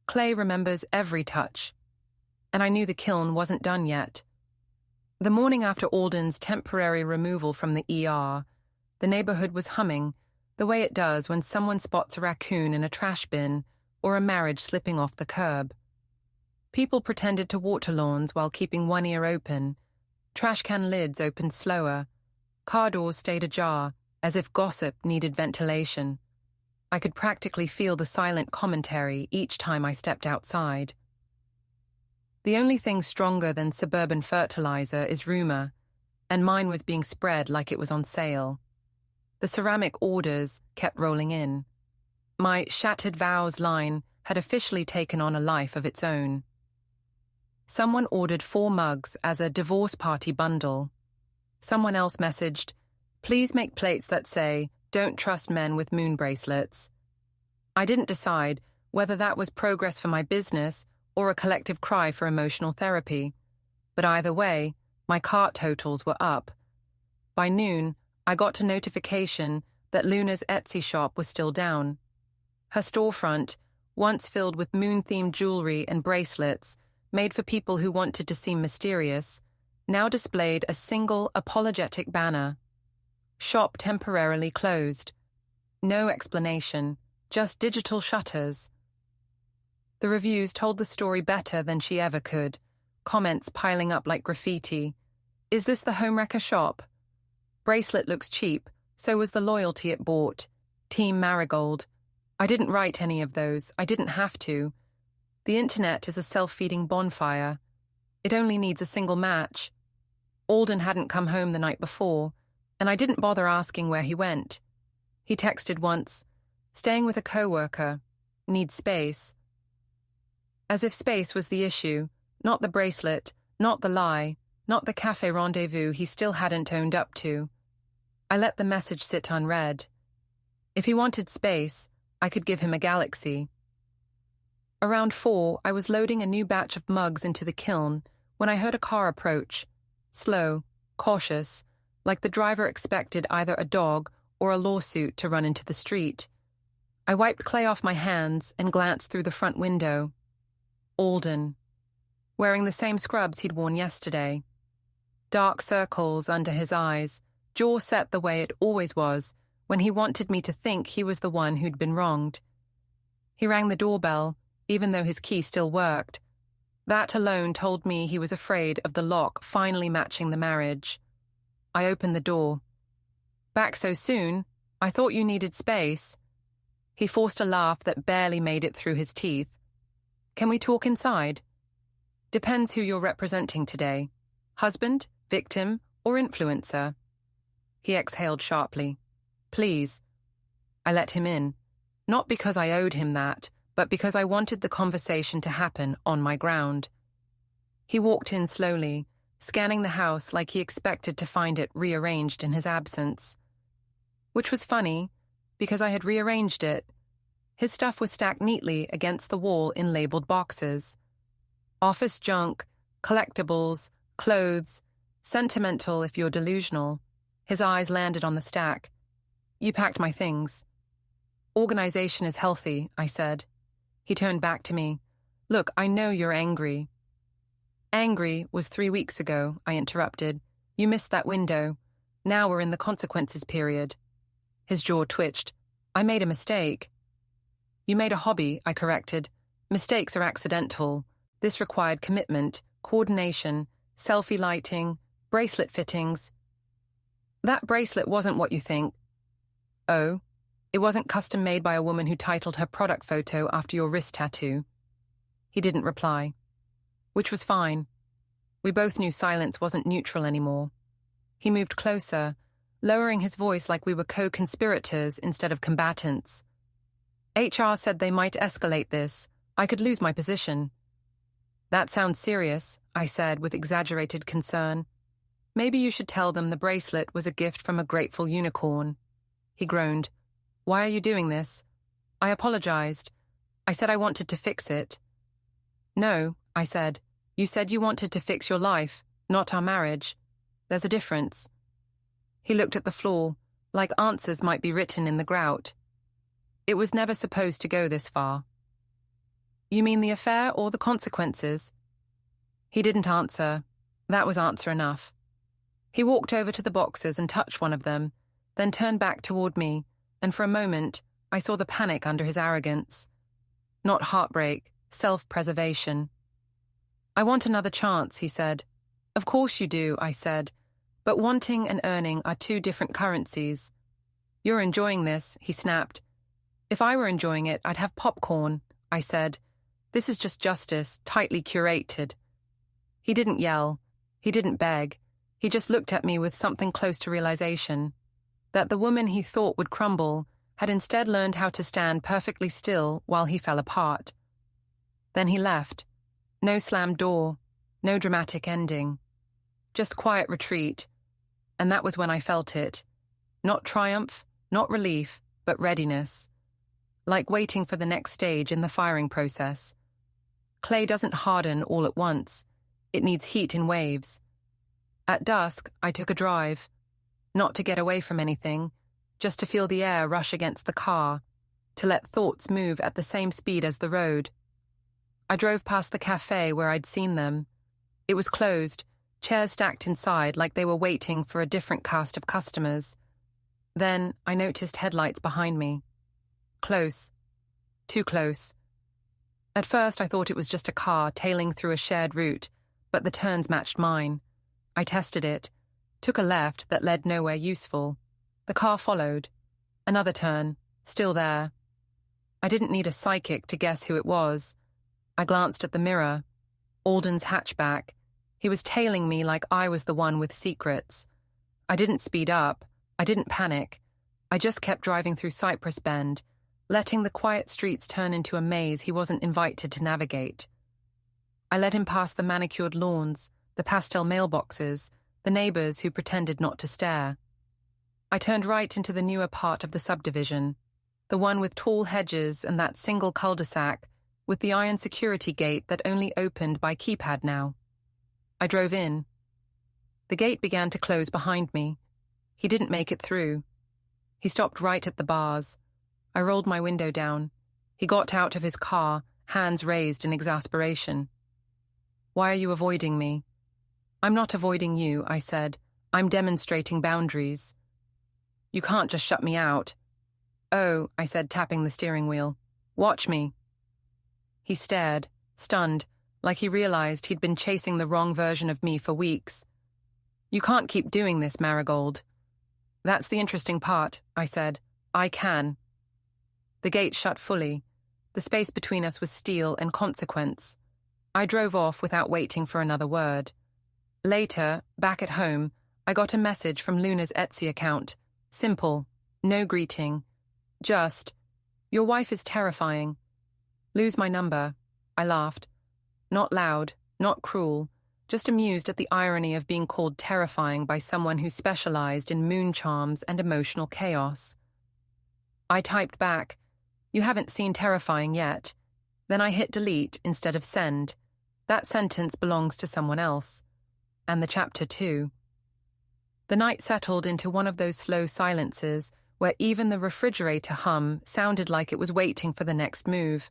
Clay remembers every touch. And I knew the kiln wasn't done yet. The morning after Alden's temporary removal from the ER, the neighborhood was humming, the way it does when someone spots a raccoon in a trash bin or a marriage slipping off the curb. People pretended to water lawns while keeping one ear open. Trash can lids opened slower. Car doors stayed ajar, as if gossip needed ventilation. I could practically feel the silent commentary each time I stepped outside. The only thing stronger than suburban fertilizer is rumor, and mine was being spread like it was on sale. The ceramic orders kept rolling in. My shattered vows line had officially taken on a life of its own. Someone ordered 4 mugs as a divorce party bundle. Someone else messaged, "Please make plates that say, 'Don't trust men with moon bracelets.'" I didn't decide whether that was progress for my business or a collective cry for emotional therapy. But either way, my cart totals were up. By noon, I got a notification that Luna's Etsy shop was still down. Her storefront, once filled with moon-themed jewelry and bracelets made for people who wanted to seem mysterious, now displayed a single apologetic banner. "Shop temporarily closed." No explanation, just digital shutters. The reviews told the story better than she ever could, comments piling up like graffiti. "Is this the homewrecker shop?" "Bracelet looks cheap, so was the loyalty it bought." "Team Marigold." I didn't write any of those, I didn't have to. The internet is a self-feeding bonfire. It only needs a single match. Alden hadn't come home the night before, and I didn't bother asking where he went. He texted once, "Staying with a coworker. Need space." As if space was the issue, not the bracelet, not the lie, not the cafe rendezvous he still hadn't owned up to. I let the message sit unread. If he wanted space, I could give him a galaxy. Around 4, I was loading a new batch of mugs into the kiln when I heard a car approach. Slow, cautious, like the driver expected either a dog or a lawsuit to run into the street. I wiped clay off my hands and glanced through the front window. Alden, wearing the same scrubs he'd worn yesterday. Dark circles under his eyes, jaw set the way it always was when he wanted me to think he was the one who'd been wronged. He rang the doorbell, even though his key still worked. That alone told me he was afraid of the lock finally matching the marriage. I opened the door. Back so soon? I thought you needed space. He forced a laugh that barely made it through his teeth. Can we talk inside? Depends who you're representing today. Husband, victim, or influencer? He exhaled sharply. Please. I let him in. Not because I owed him that, but because I wanted the conversation to happen on my ground. He walked in slowly, scanning the house like he expected to find it rearranged in his absence. Which was funny, because I had rearranged it. His stuff was stacked neatly against the wall in labeled boxes. Office junk, collectibles, clothes, sentimental if you're delusional. His eyes landed on the stack. You packed my things. Organization is healthy, I said. He turned back to me. Look, I know you're angry. Angry was 3 weeks ago, I interrupted. You missed that window. Now we're in the consequences period. His jaw twitched. I made a mistake. You made a hobby, I corrected. Mistakes are accidental. This required commitment, coordination, selfie lighting, bracelet fittings. That bracelet wasn't what you think. Oh, it wasn't custom made by a woman who titled her product photo after your wrist tattoo. He didn't reply. Which was fine. We both knew silence wasn't neutral anymore. He moved closer, lowering his voice like we were co-conspirators instead of combatants. HR said they might escalate this. I could lose my position. That sounds serious, I said with exaggerated concern. Maybe you should tell them the bracelet was a gift from a grateful unicorn. He groaned. Why are you doing this? I apologized. I said I wanted to fix it. No, I said. You said you wanted to fix your life, not our marriage. There's a difference. He looked at the floor, like answers might be written in the grout. It was never supposed to go this far. You mean the affair or the consequences? He didn't answer. That was answer enough. He walked over to the boxes and touched one of them, then turned back toward me, and for a moment, I saw the panic under his arrogance. Not heartbreak, self-preservation. I want another chance, he said. Of course you do, I said, but wanting and earning are two different currencies. You're enjoying this, he snapped. If I were enjoying it, I'd have popcorn, I said. This is just justice, tightly curated. He didn't yell. He didn't beg. He just looked at me with something close to realization. That the woman he thought would crumble had instead learned how to stand perfectly still while he fell apart. Then he left. No slammed door, no dramatic ending. Just quiet retreat. And that was when I felt it. Not triumph, not relief, but readiness. Like waiting for the next stage in the firing process. Clay doesn't harden all at once. It needs heat in waves. At dusk, I took a drive. Not to get away from anything, just to feel the air rush against the car, to let thoughts move at the same speed as the road. I drove past the cafe where I'd seen them. It was closed, chairs stacked inside like they were waiting for a different cast of customers. Then I noticed headlights behind me. Close. Too close. At first I thought it was just a car tailing through a shared route, but the turns matched mine. I tested it, took a left that led nowhere useful. The car followed. Another turn, still there. I didn't need a psychic to guess who it was. I glanced at the mirror. Alden's hatchback. He was tailing me like I was the one with secrets. I didn't speed up. I didn't panic. I just kept driving through Cypress Bend, letting the quiet streets turn into a maze he wasn't invited to navigate. I led him past the manicured lawns, the pastel mailboxes, the neighbors who pretended not to stare. I turned right into the newer part of the subdivision, the one with tall hedges and that single cul-de-sac with the iron security gate that only opened by keypad now. I drove in. The gate began to close behind me. He didn't make it through. He stopped right at the bars. I rolled my window down. He got out of his car, hands raised in exasperation. Why are you avoiding me? I'm not avoiding you, I said. I'm demonstrating boundaries. You can't just shut me out. Oh, I said, tapping the steering wheel. Watch me. He stared, stunned, like he realized he'd been chasing the wrong version of me for weeks. You can't keep doing this, Marigold. That's the interesting part, I said. I can. The gate shut fully. The space between us was steel and consequence. I drove off without waiting for another word. Later, back at home, I got a message from Luna's Etsy account. Simple. No greeting. Just, your wife is terrifying. Lose my number. I laughed. Not loud, not cruel, just amused at the irony of being called terrifying by someone who specialized in moon charms and emotional chaos. I typed back, you haven't seen terrifying yet. Then I hit delete instead of send. That sentence belongs to someone else. And the chapter too. The night settled into one of those slow silences where even the refrigerator hum sounded like it was waiting for the next move.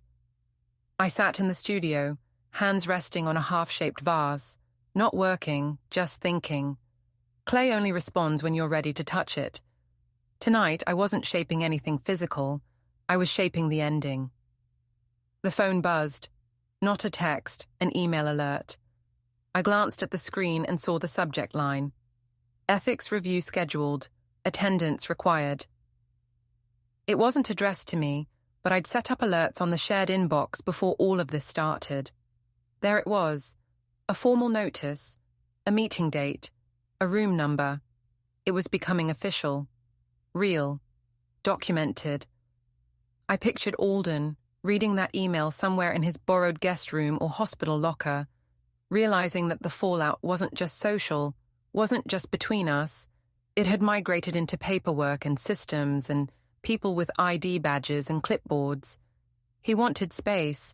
I sat in the studio, hands resting on a half-shaped vase, not working, just thinking. Clay only responds when you're ready to touch it. Tonight, I wasn't shaping anything physical. I was shaping the ending. The phone buzzed. Not a text, an email alert. I glanced at the screen and saw the subject line. Ethics review scheduled. Attendance required. It wasn't addressed to me, but I'd set up alerts on the shared inbox before all of this started. There it was. A formal notice, a meeting date, a room number. It was becoming official. Real. Documented. I pictured Alden, reading that email somewhere in his borrowed guest room or hospital locker, realizing that the fallout wasn't just social, wasn't just between us. It had migrated into paperwork and systems and people with ID badges and clipboards. He wanted space.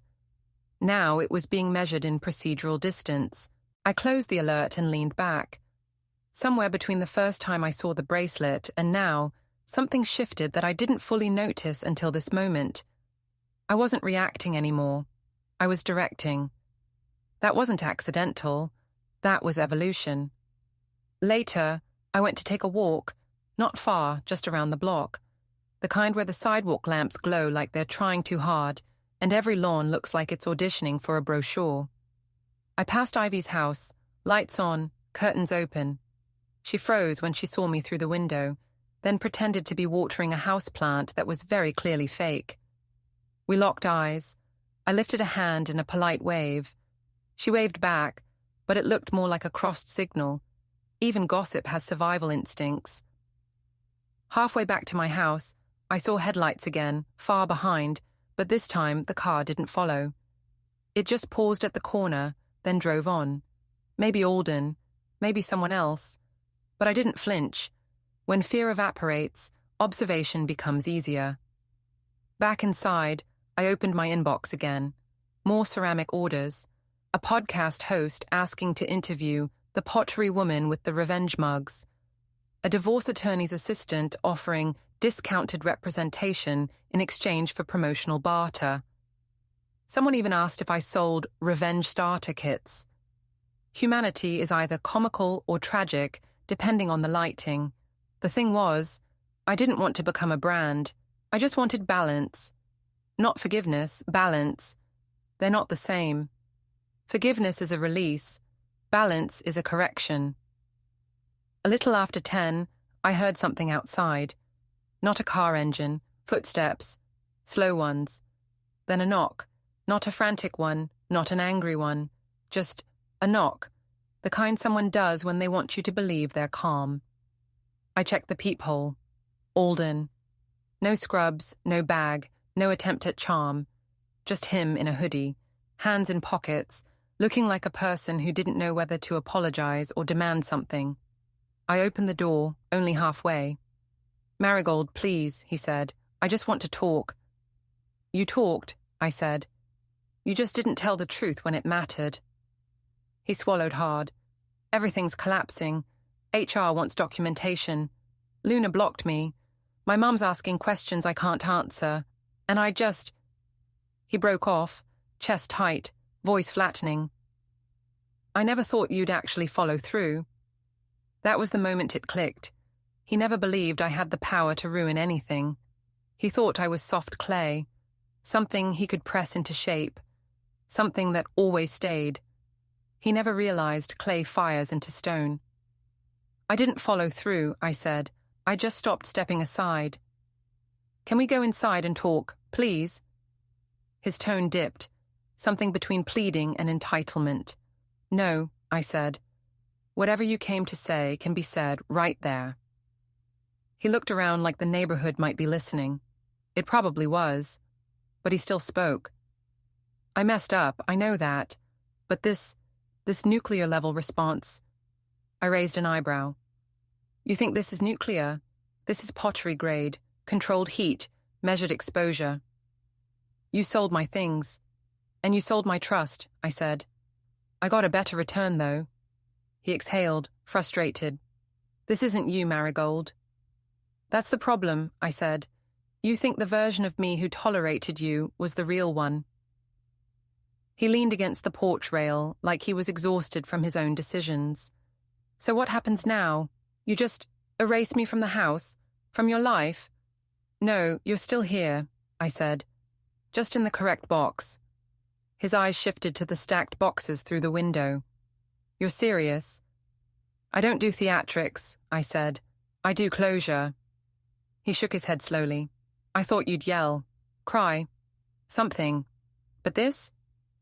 Now it was being measured in procedural distance. I closed the alert and leaned back. Somewhere between the first time I saw the bracelet and now, something shifted that I didn't fully notice until this moment. I wasn't reacting anymore. I was directing. That wasn't accidental. That was evolution. Later, I went to take a walk, not far, just around the block. The kind where the sidewalk lamps glow like they're trying too hard, and every lawn looks like it's auditioning for a brochure. I passed Ivy's house, lights on, curtains open. She froze when she saw me through the window, then pretended to be watering a houseplant that was very clearly fake. We locked eyes. I lifted a hand in a polite wave. She waved back, but it looked more like a crossed signal. Even gossip has survival instincts. Halfway back to my house, I saw headlights again, far behind, but this time the car didn't follow. It just paused at the corner, then drove on. Maybe Alden, maybe someone else. But I didn't flinch. When fear evaporates, observation becomes easier. Back inside, I opened my inbox again. More ceramic orders. A podcast host asking to interview the pottery woman with the revenge mugs. A divorce attorney's assistant offering discounted representation in exchange for promotional barter. Someone even asked if I sold revenge starter kits. Humanity is either comical or tragic, depending on the lighting. The thing was, I didn't want to become a brand. I just wanted balance. Not forgiveness, balance. They're not the same. Forgiveness is a release. Balance is a correction. A little after 10, I heard something outside. Not a car engine, footsteps, slow ones. Then a knock. Not a frantic one, not an angry one. Just a knock. The kind someone does when they want you to believe they're calm. I checked the peephole. Alden. No scrubs, no bag, no attempt at charm. Just him in a hoodie, hands in pockets, looking like a person who didn't know whether to apologize or demand something. I opened the door, only halfway. Marigold, please, he said. I just want to talk. You talked, I said. You just didn't tell the truth when it mattered. He swallowed hard. Everything's collapsing. HR wants documentation. Luna blocked me. My mum's asking questions I can't answer. And I just... He broke off, chest tight, voice flattening. I never thought you'd actually follow through. That was the moment it clicked. He never believed I had the power to ruin anything. He thought I was soft clay, something he could press into shape, something that always stayed. He never realized clay fires into stone. I didn't follow through, I said. I just stopped stepping aside. Can we go inside and talk, please? His tone dipped, something between pleading and entitlement. No, I said. Whatever you came to say can be said right there. He looked around like the neighborhood might be listening. It probably was, but he still spoke. I messed up, I know that, but this nuclear-level response. I raised an eyebrow. You think this is nuclear? This is pottery grade, controlled heat, measured exposure. You sold my things, and you sold my trust, I said. I got a better return, though. He exhaled, frustrated. This isn't you, Marigold. That's the problem, I said. You think the version of me who tolerated you was the real one. He leaned against the porch rail like he was exhausted from his own decisions. So what happens now? You just erase me from the house? From your life? No, you're still here, I said. Just in the correct box. His eyes shifted to the stacked boxes through the window. You're serious? I don't do theatrics, I said. I do closure. He shook his head slowly. I thought you'd yell, cry, something. But this?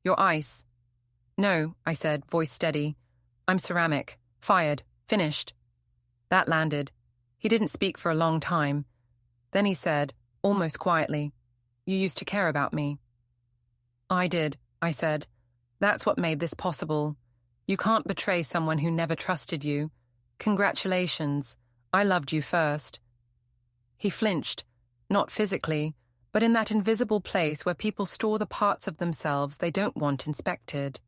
You're ice. No, I said, voice steady. I'm ceramic. Fired. Finished. That landed. He didn't speak for a long time. Then he said, almost quietly, You used to care about me. I did, I said. That's what made this possible. You can't betray someone who never trusted you. Congratulations. I loved you first. He flinched, not physically, but in that invisible place where people store the parts of themselves they don't want inspected.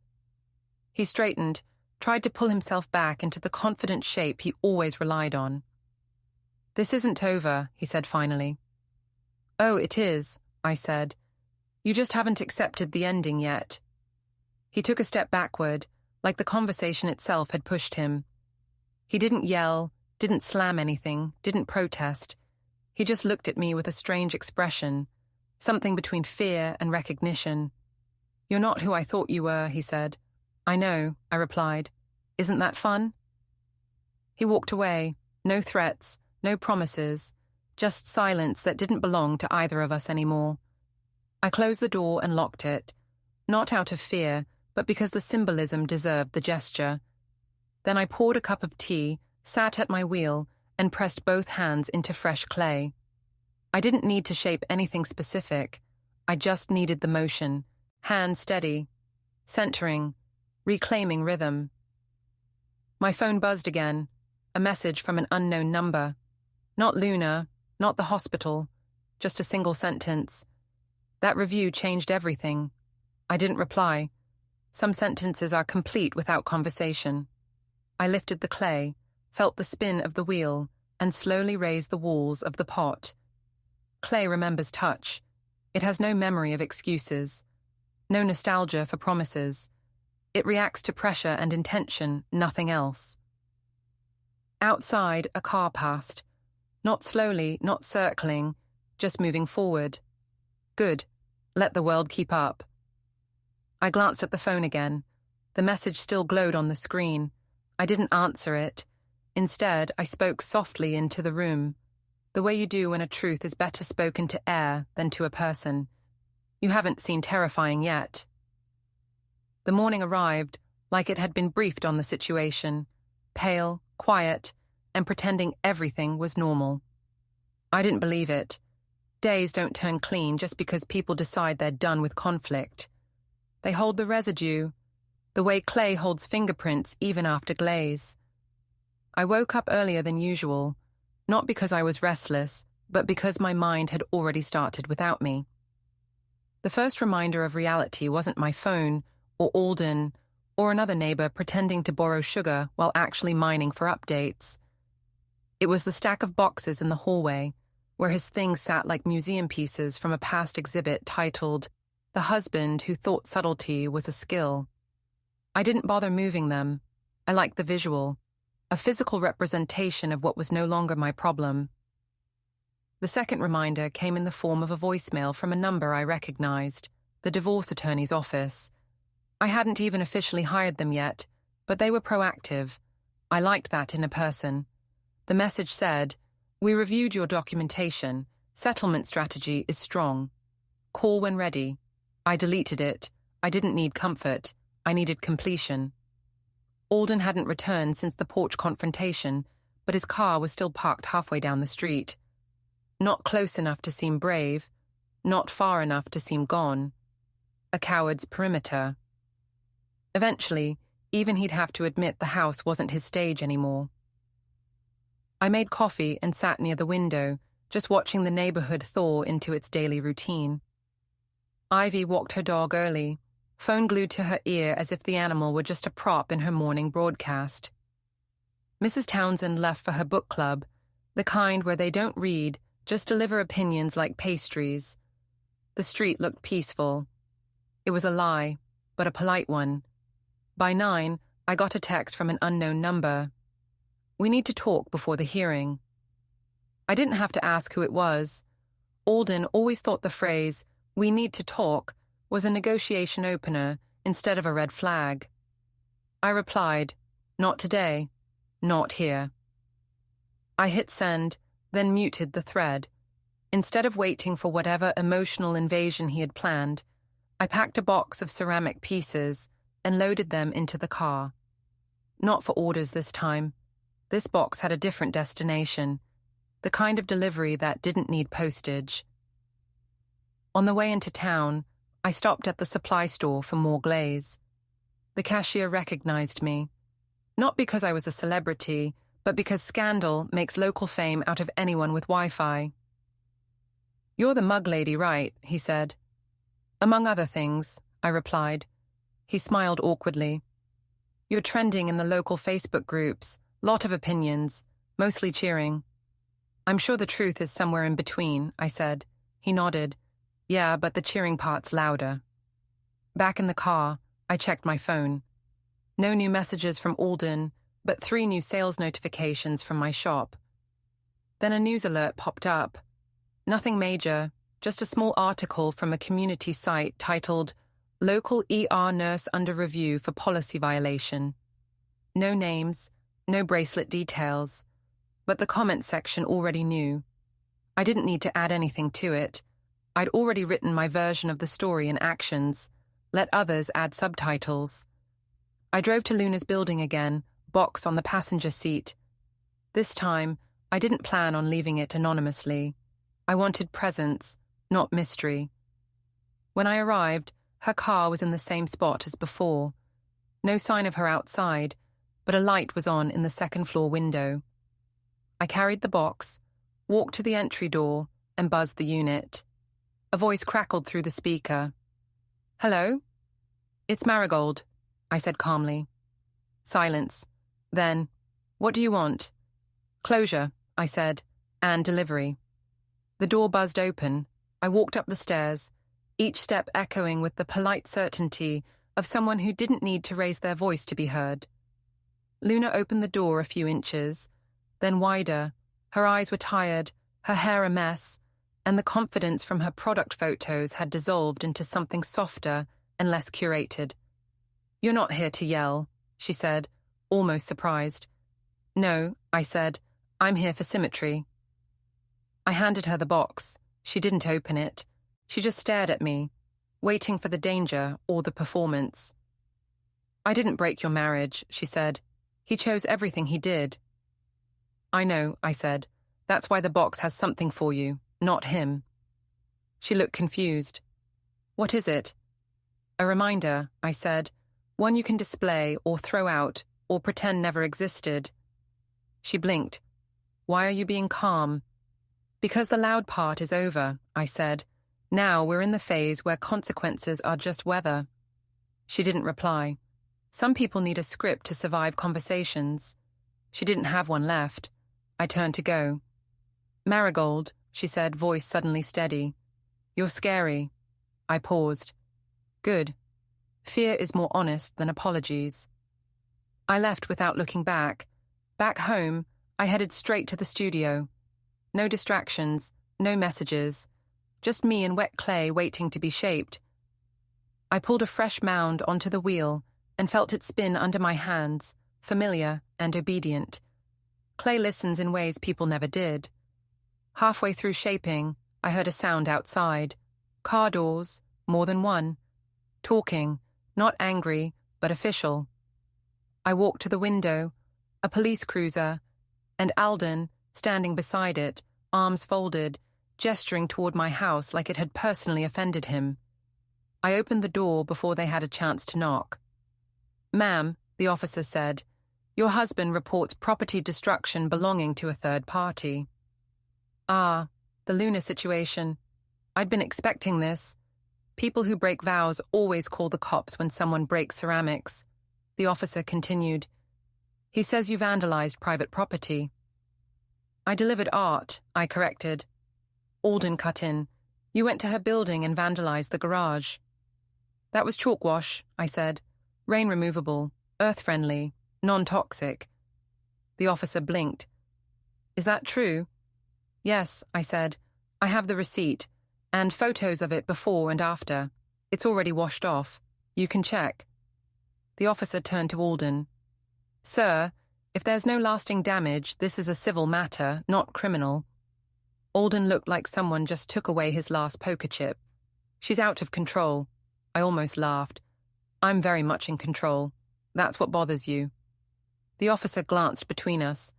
He straightened, tried to pull himself back into the confident shape he always relied on. This isn't over, he said finally. Oh, it is, I said. You just haven't accepted the ending yet. He took a step backward, like the conversation itself had pushed him. He didn't yell, didn't slam anything, didn't protest. He just looked at me with a strange expression, something between fear and recognition. You're not who I thought you were, he said. I know, I replied. Isn't that fun? He walked away, no threats, no promises, just silence that didn't belong to either of us anymore. I closed the door and locked it, not out of fear, but because the symbolism deserved the gesture. Then I poured a cup of tea, sat at my wheel, and pressed both hands into fresh clay. I didn't need to shape anything specific. I just needed the motion, hands steady, centering, reclaiming rhythm. My phone buzzed again, a message from an unknown number. Not Luna, not the hospital, just a single sentence. That review changed everything. I didn't reply. Some sentences are complete without conversation. I lifted the clay, felt the spin of the wheel, and slowly raised the walls of the pot. Clay remembers touch. It has no memory of excuses, no nostalgia for promises. It reacts to pressure and intention, nothing else. Outside, a car passed. Not slowly, not circling, just moving forward. Good. Let the world keep up. I glanced at the phone again. The message still glowed on the screen. I didn't answer it. Instead, I spoke softly into the room, the way you do when a truth is better spoken to air than to a person. You haven't seen terrifying yet. The morning arrived, like it had been briefed on the situation, pale, quiet, and pretending everything was normal. I didn't believe it. Days don't turn clean just because people decide they're done with conflict. They hold the residue, the way clay holds fingerprints even after glaze. I woke up earlier than usual, not because I was restless, but because my mind had already started without me. The first reminder of reality wasn't my phone, or Alden, or another neighbor pretending to borrow sugar while actually mining for updates. It was the stack of boxes in the hallway, where his things sat like museum pieces from a past exhibit titled, The Husband Who Thought Subtlety Was a Skill. I didn't bother moving them. I liked the visual, a physical representation of what was no longer my problem. The second reminder came in the form of a voicemail from a number I recognized, the divorce attorney's office. I hadn't even officially hired them yet, but they were proactive. I liked that in a person. The message said, We reviewed your documentation. Settlement strategy is strong. Call when ready. I deleted it. I didn't need comfort. I needed completion. Alden hadn't returned since the porch confrontation, but his car was still parked halfway down the street. Not close enough to seem brave, not far enough to seem gone. A coward's perimeter. Eventually, even he'd have to admit the house wasn't his stage anymore. I made coffee and sat near the window, just watching the neighborhood thaw into its daily routine. Ivy walked her dog early, phone glued to her ear as if the animal were just a prop in her morning broadcast. Mrs. Townsend left for her book club, the kind where they don't read, just deliver opinions like pastries. The street looked peaceful. It was a lie, but a polite one. By 9, I got a text from an unknown number. We need to talk before the hearing. I didn't have to ask who it was. Alden always thought the phrase, "we need to talk," was a negotiation opener instead of a red flag. I replied, "Not today, not here." I hit send, then muted the thread. Instead of waiting for whatever emotional invasion he had planned, I packed a box of ceramic pieces and loaded them into the car. Not for orders this time. This box had a different destination, the kind of delivery that didn't need postage. On the way into town, I stopped at the supply store for more glaze. The cashier recognized me, not because I was a celebrity, but because scandal makes local fame out of anyone with Wi-Fi. "You're the mug lady, right?" he said. "Among other things," I replied. He smiled awkwardly. "You're trending in the local Facebook groups, lot of opinions, mostly cheering." "I'm sure the truth is somewhere in between," I said. He nodded. "Yeah, but the cheering part's louder." Back in the car, I checked my phone. No new messages from Alden, but 3 new sales notifications from my shop. Then a news alert popped up. Nothing major, just a small article from a community site titled "Local ER Nurse Under Review for Policy Violation." No names, no bracelet details, but the comment section already knew. I didn't need to add anything to it. I'd already written my version of the story in actions, let others add subtitles. I drove to Luna's building again, box on the passenger seat. This time, I didn't plan on leaving it anonymously. I wanted presence, not mystery. When I arrived, her car was in the same spot as before. No sign of her outside, but a light was on in the second-floor window. I carried the box, walked to the entry door, and buzzed the unit. A voice crackled through the speaker. "Hello?" "It's Marigold," I said calmly. Silence. Then, "What do you want?" "Closure," I said, "and delivery." The door buzzed open. I walked up the stairs, each step echoing with the polite certainty of someone who didn't need to raise their voice to be heard. Luna opened the door a few inches, then wider. Her eyes were tired, her hair a mess, and the confidence from her product photos had dissolved into something softer and less curated. "You're not here to yell," she said, almost surprised. "No," I said, "I'm here for symmetry." I handed her the box. She didn't open it. She just stared at me, waiting for the danger or the performance. "I didn't break your marriage," she said. "He chose everything he did." "I know," I said. "That's why the box has something for you, not him." She looked confused. "What is it?" "A reminder," I said. "One you can display or throw out or pretend never existed." She blinked. "Why are you being calm?" "Because the loud part is over," I said. "Now we're in the phase where consequences are just weather." She didn't reply. Some people need a script to survive conversations. She didn't have one left. I turned to go. "Marigold," she said, voice suddenly steady. "You're scary." I paused. "Good. Fear is more honest than apologies." I left without looking back. Back home, I headed straight to the studio. No distractions, no messages. Just me and wet clay waiting to be shaped. I pulled a fresh mound onto the wheel and felt it spin under my hands, familiar and obedient. Clay listens in ways people never did. Halfway through shaping, I heard a sound outside. Car doors, more than one. Talking, not angry, but official. I walked to the window, a police cruiser, and Alden, standing beside it, arms folded, gesturing toward my house like it had personally offended him. I opened the door before they had a chance to knock. "Ma'am," the officer said, "your husband reports property destruction belonging to a third party." Ah, the Luna situation. I'd been expecting this. People who break vows always call the cops when someone breaks ceramics. The officer continued. "He says you vandalized private property." "I delivered art," I corrected. Alden cut in. "You went to her building and vandalized the garage." "That was chalk wash," I said. "Rain removable, earth-friendly, non-toxic." The officer blinked. "Is that true?" "Yes," I said. "I have the receipt, and photos of it before and after. It's already washed off. You can check." The officer turned to Alden. "Sir, if there's no lasting damage, this is a civil matter, not criminal." Alden looked like someone just took away his last poker chip. "She's out of control." I almost laughed. "I'm very much in control. That's what bothers you." The officer glanced between us.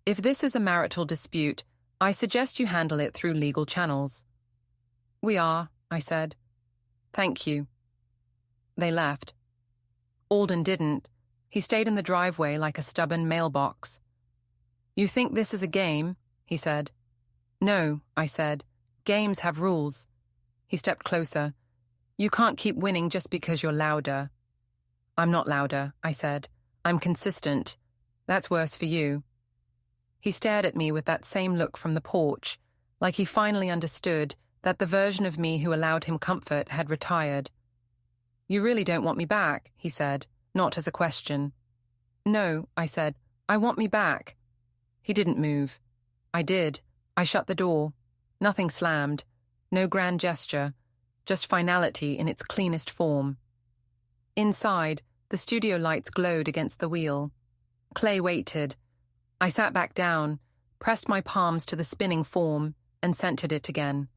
"If this is a marital dispute, I suggest you handle it through legal channels." "We are," I said. "Thank you." They left. Alden didn't. He stayed in the driveway like a stubborn mailbox. "You think this is a game?" he said. "No," I said. "Games have rules." He stepped closer. "You can't keep winning just because you're louder." "I'm not louder," I said. "I'm consistent. That's worse for you." He stared at me with that same look from the porch, like he finally understood that the version of me who allowed him comfort had retired. "You really don't want me back," he said, not as a question. "No," I said. "I want me back." He didn't move. I did. I shut the door. Nothing slammed. No grand gesture. Just finality in its cleanest form. Inside, the studio lights glowed against the wheel. Clay waited. I sat back down, pressed my palms to the spinning form, and centered it again.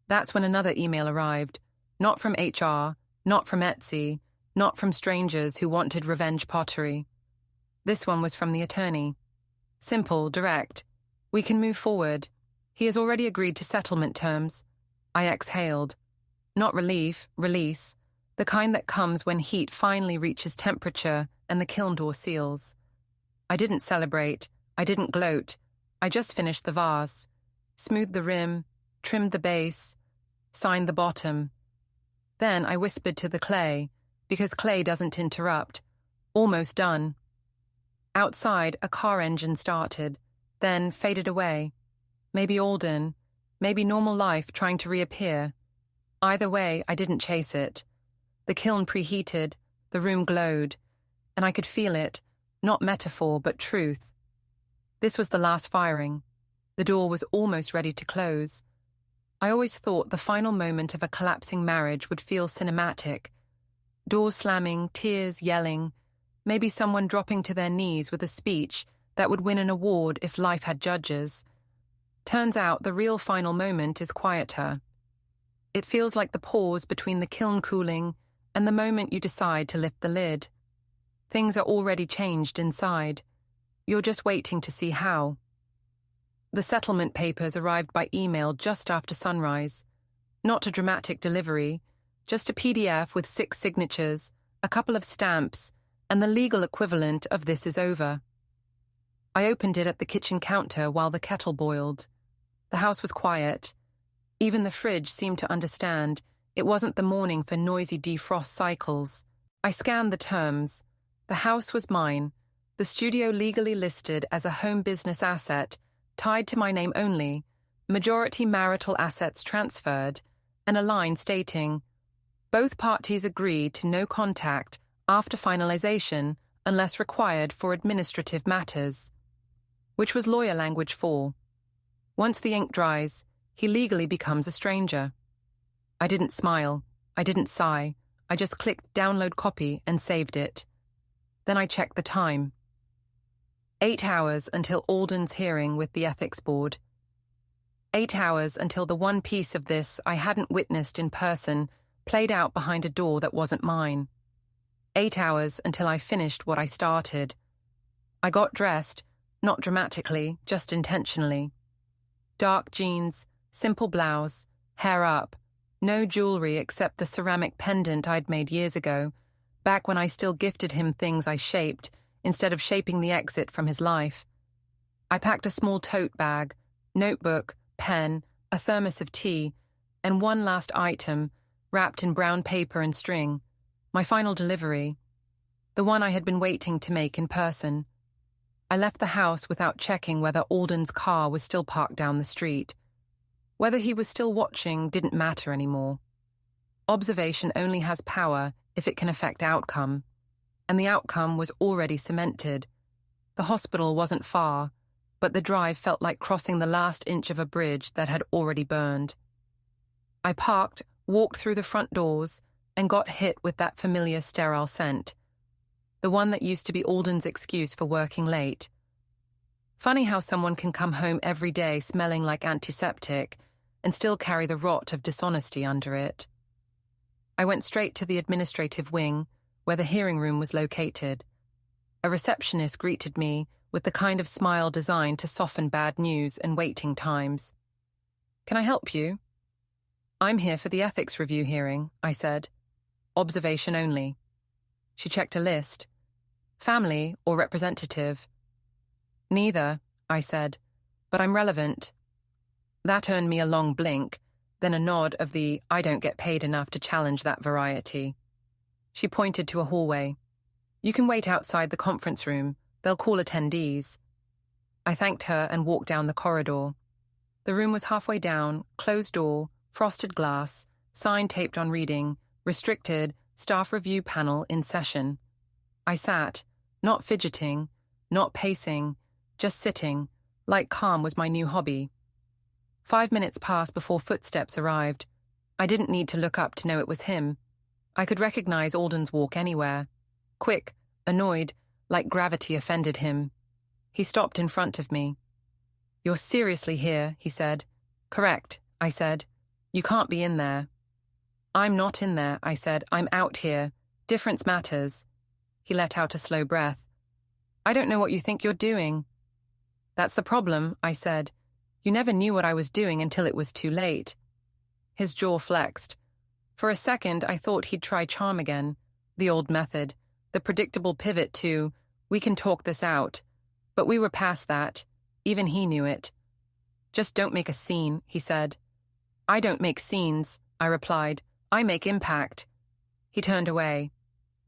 That's when another email arrived. Not from HR, not from Etsy, not from strangers who wanted revenge pottery. This one was from the attorney. Simple, direct. "We can move forward. He has already agreed to settlement terms." I exhaled. Not relief, release. The kind that comes when heat finally reaches temperature and the kiln door seals. I didn't celebrate. I didn't gloat. I just finished the vase. Smoothed the rim, trimmed the base, signed the bottom. Then I whispered to the clay, because clay doesn't interrupt. Almost done. Outside, a car engine started, then faded away. Maybe Alden, maybe normal life trying to reappear. Either way, I didn't chase it. The kiln preheated, the room glowed, and I could feel it, not metaphor but truth. This was the last firing. The door was almost ready to close. I always thought the final moment of a collapsing marriage would feel cinematic. Doors slamming, tears, yelling, maybe someone dropping to their knees with a speech that would win an award if life had judges. Turns out the real final moment is quieter. It feels like the pause between the kiln cooling and the moment you decide to lift the lid. Things are already changed inside. You're just waiting to see how. The settlement papers arrived by email just after sunrise. Not a dramatic delivery, just a PDF with 6 signatures, a couple of stamps, and the legal equivalent of "this is over." I opened it at the kitchen counter while the kettle boiled. The house was quiet. Even the fridge seemed to understand it wasn't the morning for noisy defrost cycles. I scanned the terms. The house was mine, the studio legally listed as a home business asset, tied to my name only, majority marital assets transferred, and a line stating, "Both parties agreed to no contact after finalization unless required for administrative matters," which was lawyer language for. Once the ink dries, he legally becomes a stranger. I didn't smile. I didn't sigh. I just clicked download copy and saved it. Then I checked the time. 8 hours until Alden's hearing with the ethics board. 8 hours until the one piece of this I hadn't witnessed in person played out behind a door that wasn't mine. 8 hours until I finished what I started. I got dressed, not dramatically, just intentionally. Dark jeans, simple blouse, hair up, no jewelry except the ceramic pendant I'd made years ago, back when I still gifted him things I shaped instead of shaping the exit from his life. I packed a small tote bag, notebook, pen, a thermos of tea, and one last item, wrapped in brown paper and string, my final delivery, the one I had been waiting to make in person. I left the house without checking whether Alden's car was still parked down the street. Whether he was still watching didn't matter anymore. Observation only has power if it can affect outcome, and the outcome was already cemented. The hospital wasn't far, but the drive felt like crossing the last inch of a bridge that had already burned. I parked, walked through the front doors, and got hit with that familiar sterile scent, the one that used to be Alden's excuse for working late. Funny how someone can come home every day smelling like antiseptic and still carry the rot of dishonesty under it. I went straight to the administrative wing, where the hearing room was located. A receptionist greeted me with the kind of smile designed to soften bad news and waiting times. "Can I help you?" "I'm here for the ethics review hearing," I said. "Observation only." She checked a list. "Family or representative?" "Neither," I said, "but I'm relevant." That earned me a long blink, then a nod of the "I don't get paid enough to challenge that" variety. She pointed to a hallway. "You can wait outside the conference room. They'll call attendees." I thanked her and walked down the corridor. The room was halfway down, closed door, frosted glass, sign taped on reading, restricted, staff review panel in session. I sat, not fidgeting, not pacing, just sitting, like calm was my new hobby. 5 minutes passed before footsteps arrived. I didn't need to look up to know it was him. I could recognize Alden's walk anywhere. Quick, annoyed, like gravity offended him. He stopped in front of me. "You're seriously here," he said. "Correct," I said. "You can't be in there." "I'm not in there," I said. "I'm out here. Difference matters." He let out a slow breath. "I don't know what you think you're doing." "That's the problem," I said. "You never knew what I was doing until it was too late." His jaw flexed. For a second, I thought he'd try charm again, the old method, the predictable pivot to, "We can talk this out." But we were past that. Even he knew it. "Just don't make a scene," he said. "I don't make scenes," I replied. "I make impact." He turned away.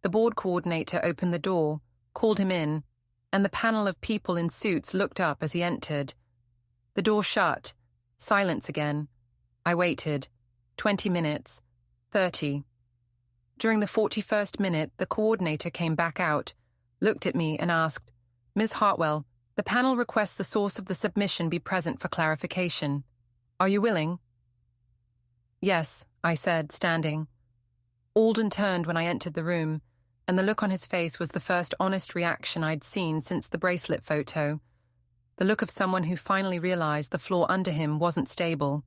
The board coordinator opened the door, called him in, and the panel of people in suits looked up as he entered. The door shut. Silence again. I waited. 20 minutes. 30. During the 41st minute, the coordinator came back out, looked at me and asked, "Ms. Hartwell, the panel requests the source of the submission be present for clarification. Are you willing?" "Yes," I said, standing. Alden turned when I entered the room, and the look on his face was the first honest reaction I'd seen since the bracelet photo. The look of someone who finally realized the floor under him wasn't stable.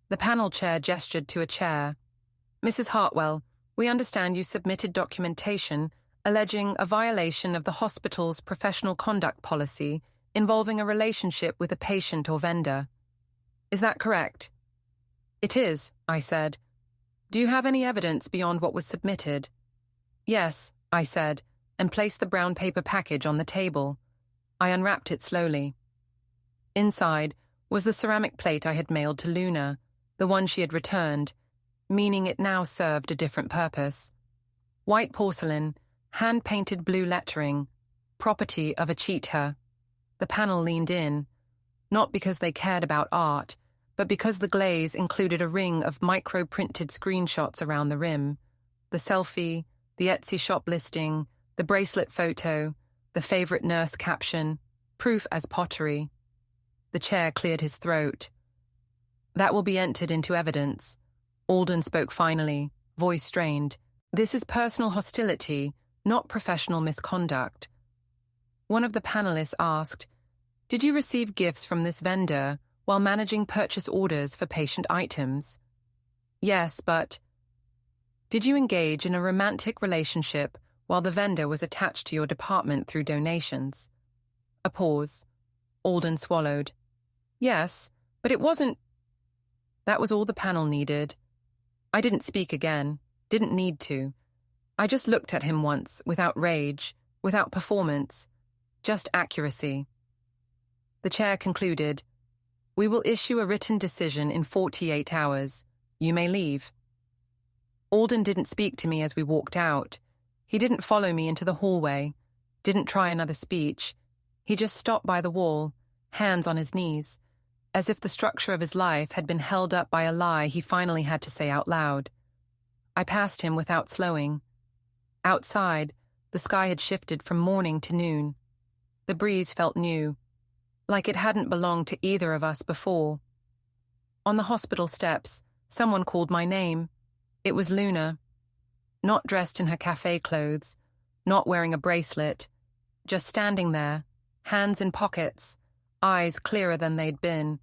The panel chair gestured to a chair. "Mrs. Hartwell, we understand you submitted documentation alleging a violation of the hospital's professional conduct policy involving a relationship with a patient or vendor. Is that correct?" "It is," I said. "Do you have any evidence beyond what was submitted?" "Yes," I said, and placed the brown paper package on the table. I unwrapped it slowly. Inside was the ceramic plate I had mailed to Luna, the one she had returned, meaning it now served a different purpose. White porcelain, hand-painted blue lettering, property of a cheater. The panel leaned in, not because they cared about art, but because the glaze included a ring of micro-printed screenshots around the rim. The selfie, the Etsy shop listing, the bracelet photo, the favorite nurse caption, proof as pottery. The chair cleared his throat. "That will be entered into evidence." Alden spoke finally, voice strained. "This is personal hostility, not professional misconduct." One of the panelists asked, "Did you receive gifts from this vendor, while managing purchase orders for patient items. Yes, but did you engage in a romantic relationship while the vendor was attached to your department through donations? A pause. Alden swallowed. Yes, but it wasn't. That was all the panel needed. I didn't speak again, didn't need to. I just looked at him once, without rage, without performance, just accuracy. The chair concluded, "We will issue a written decision in 48 hours. You may leave." Alden didn't speak to me as we walked out. He didn't follow me into the hallway, didn't try another speech. He just stopped by the wall, hands on his knees, as if the structure of his life had been held up by a lie he finally had to say out loud. I passed him without slowing. Outside, the sky had shifted from morning to noon. The breeze felt new, like it hadn't belonged to either of us before. On the hospital steps, someone called my name. It was Luna. Not dressed in her cafe clothes, not wearing a bracelet, just standing there, hands in pockets, eyes clearer than they'd been.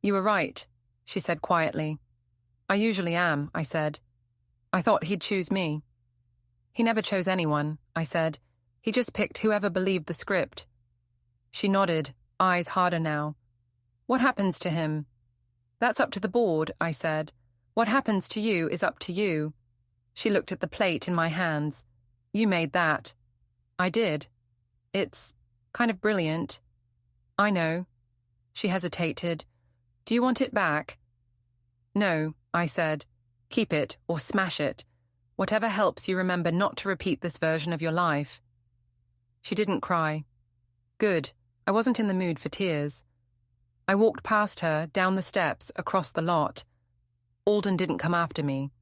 "You were right," she said quietly. "I usually am," I said. "I thought he'd choose me." "He never chose anyone," I said. "He just picked whoever believed the script." She nodded, eyes harder now. "What happens to him?" "That's up to the board," I said. "What happens to you is up to you." She looked at the plate in my hands. "You made that." "I did. It's kind of brilliant." "I know." She hesitated. "Do you want it back?" "No," I said. "Keep it or smash it. Whatever helps you remember not to repeat this version of your life." She didn't cry. Good. I wasn't in the mood for tears. I walked past her, down the steps, across the lot. Alden didn't come after me,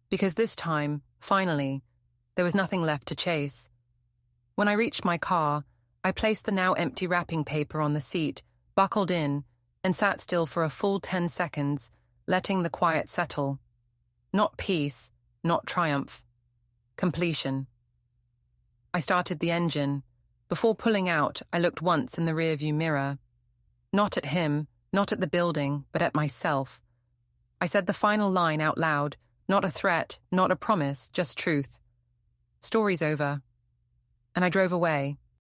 because this time, finally, there was nothing left to chase. When I reached my car, I placed the now empty wrapping paper on the seat, buckled in, and sat still for a full 10 seconds, letting the quiet settle. Not peace, not triumph. Completion. I started the engine. Before pulling out, I looked once in the rearview mirror. Not at him, not at the building, but at myself. I said the final line out loud, not a threat, not a promise, just truth. "Story's over." And I drove away.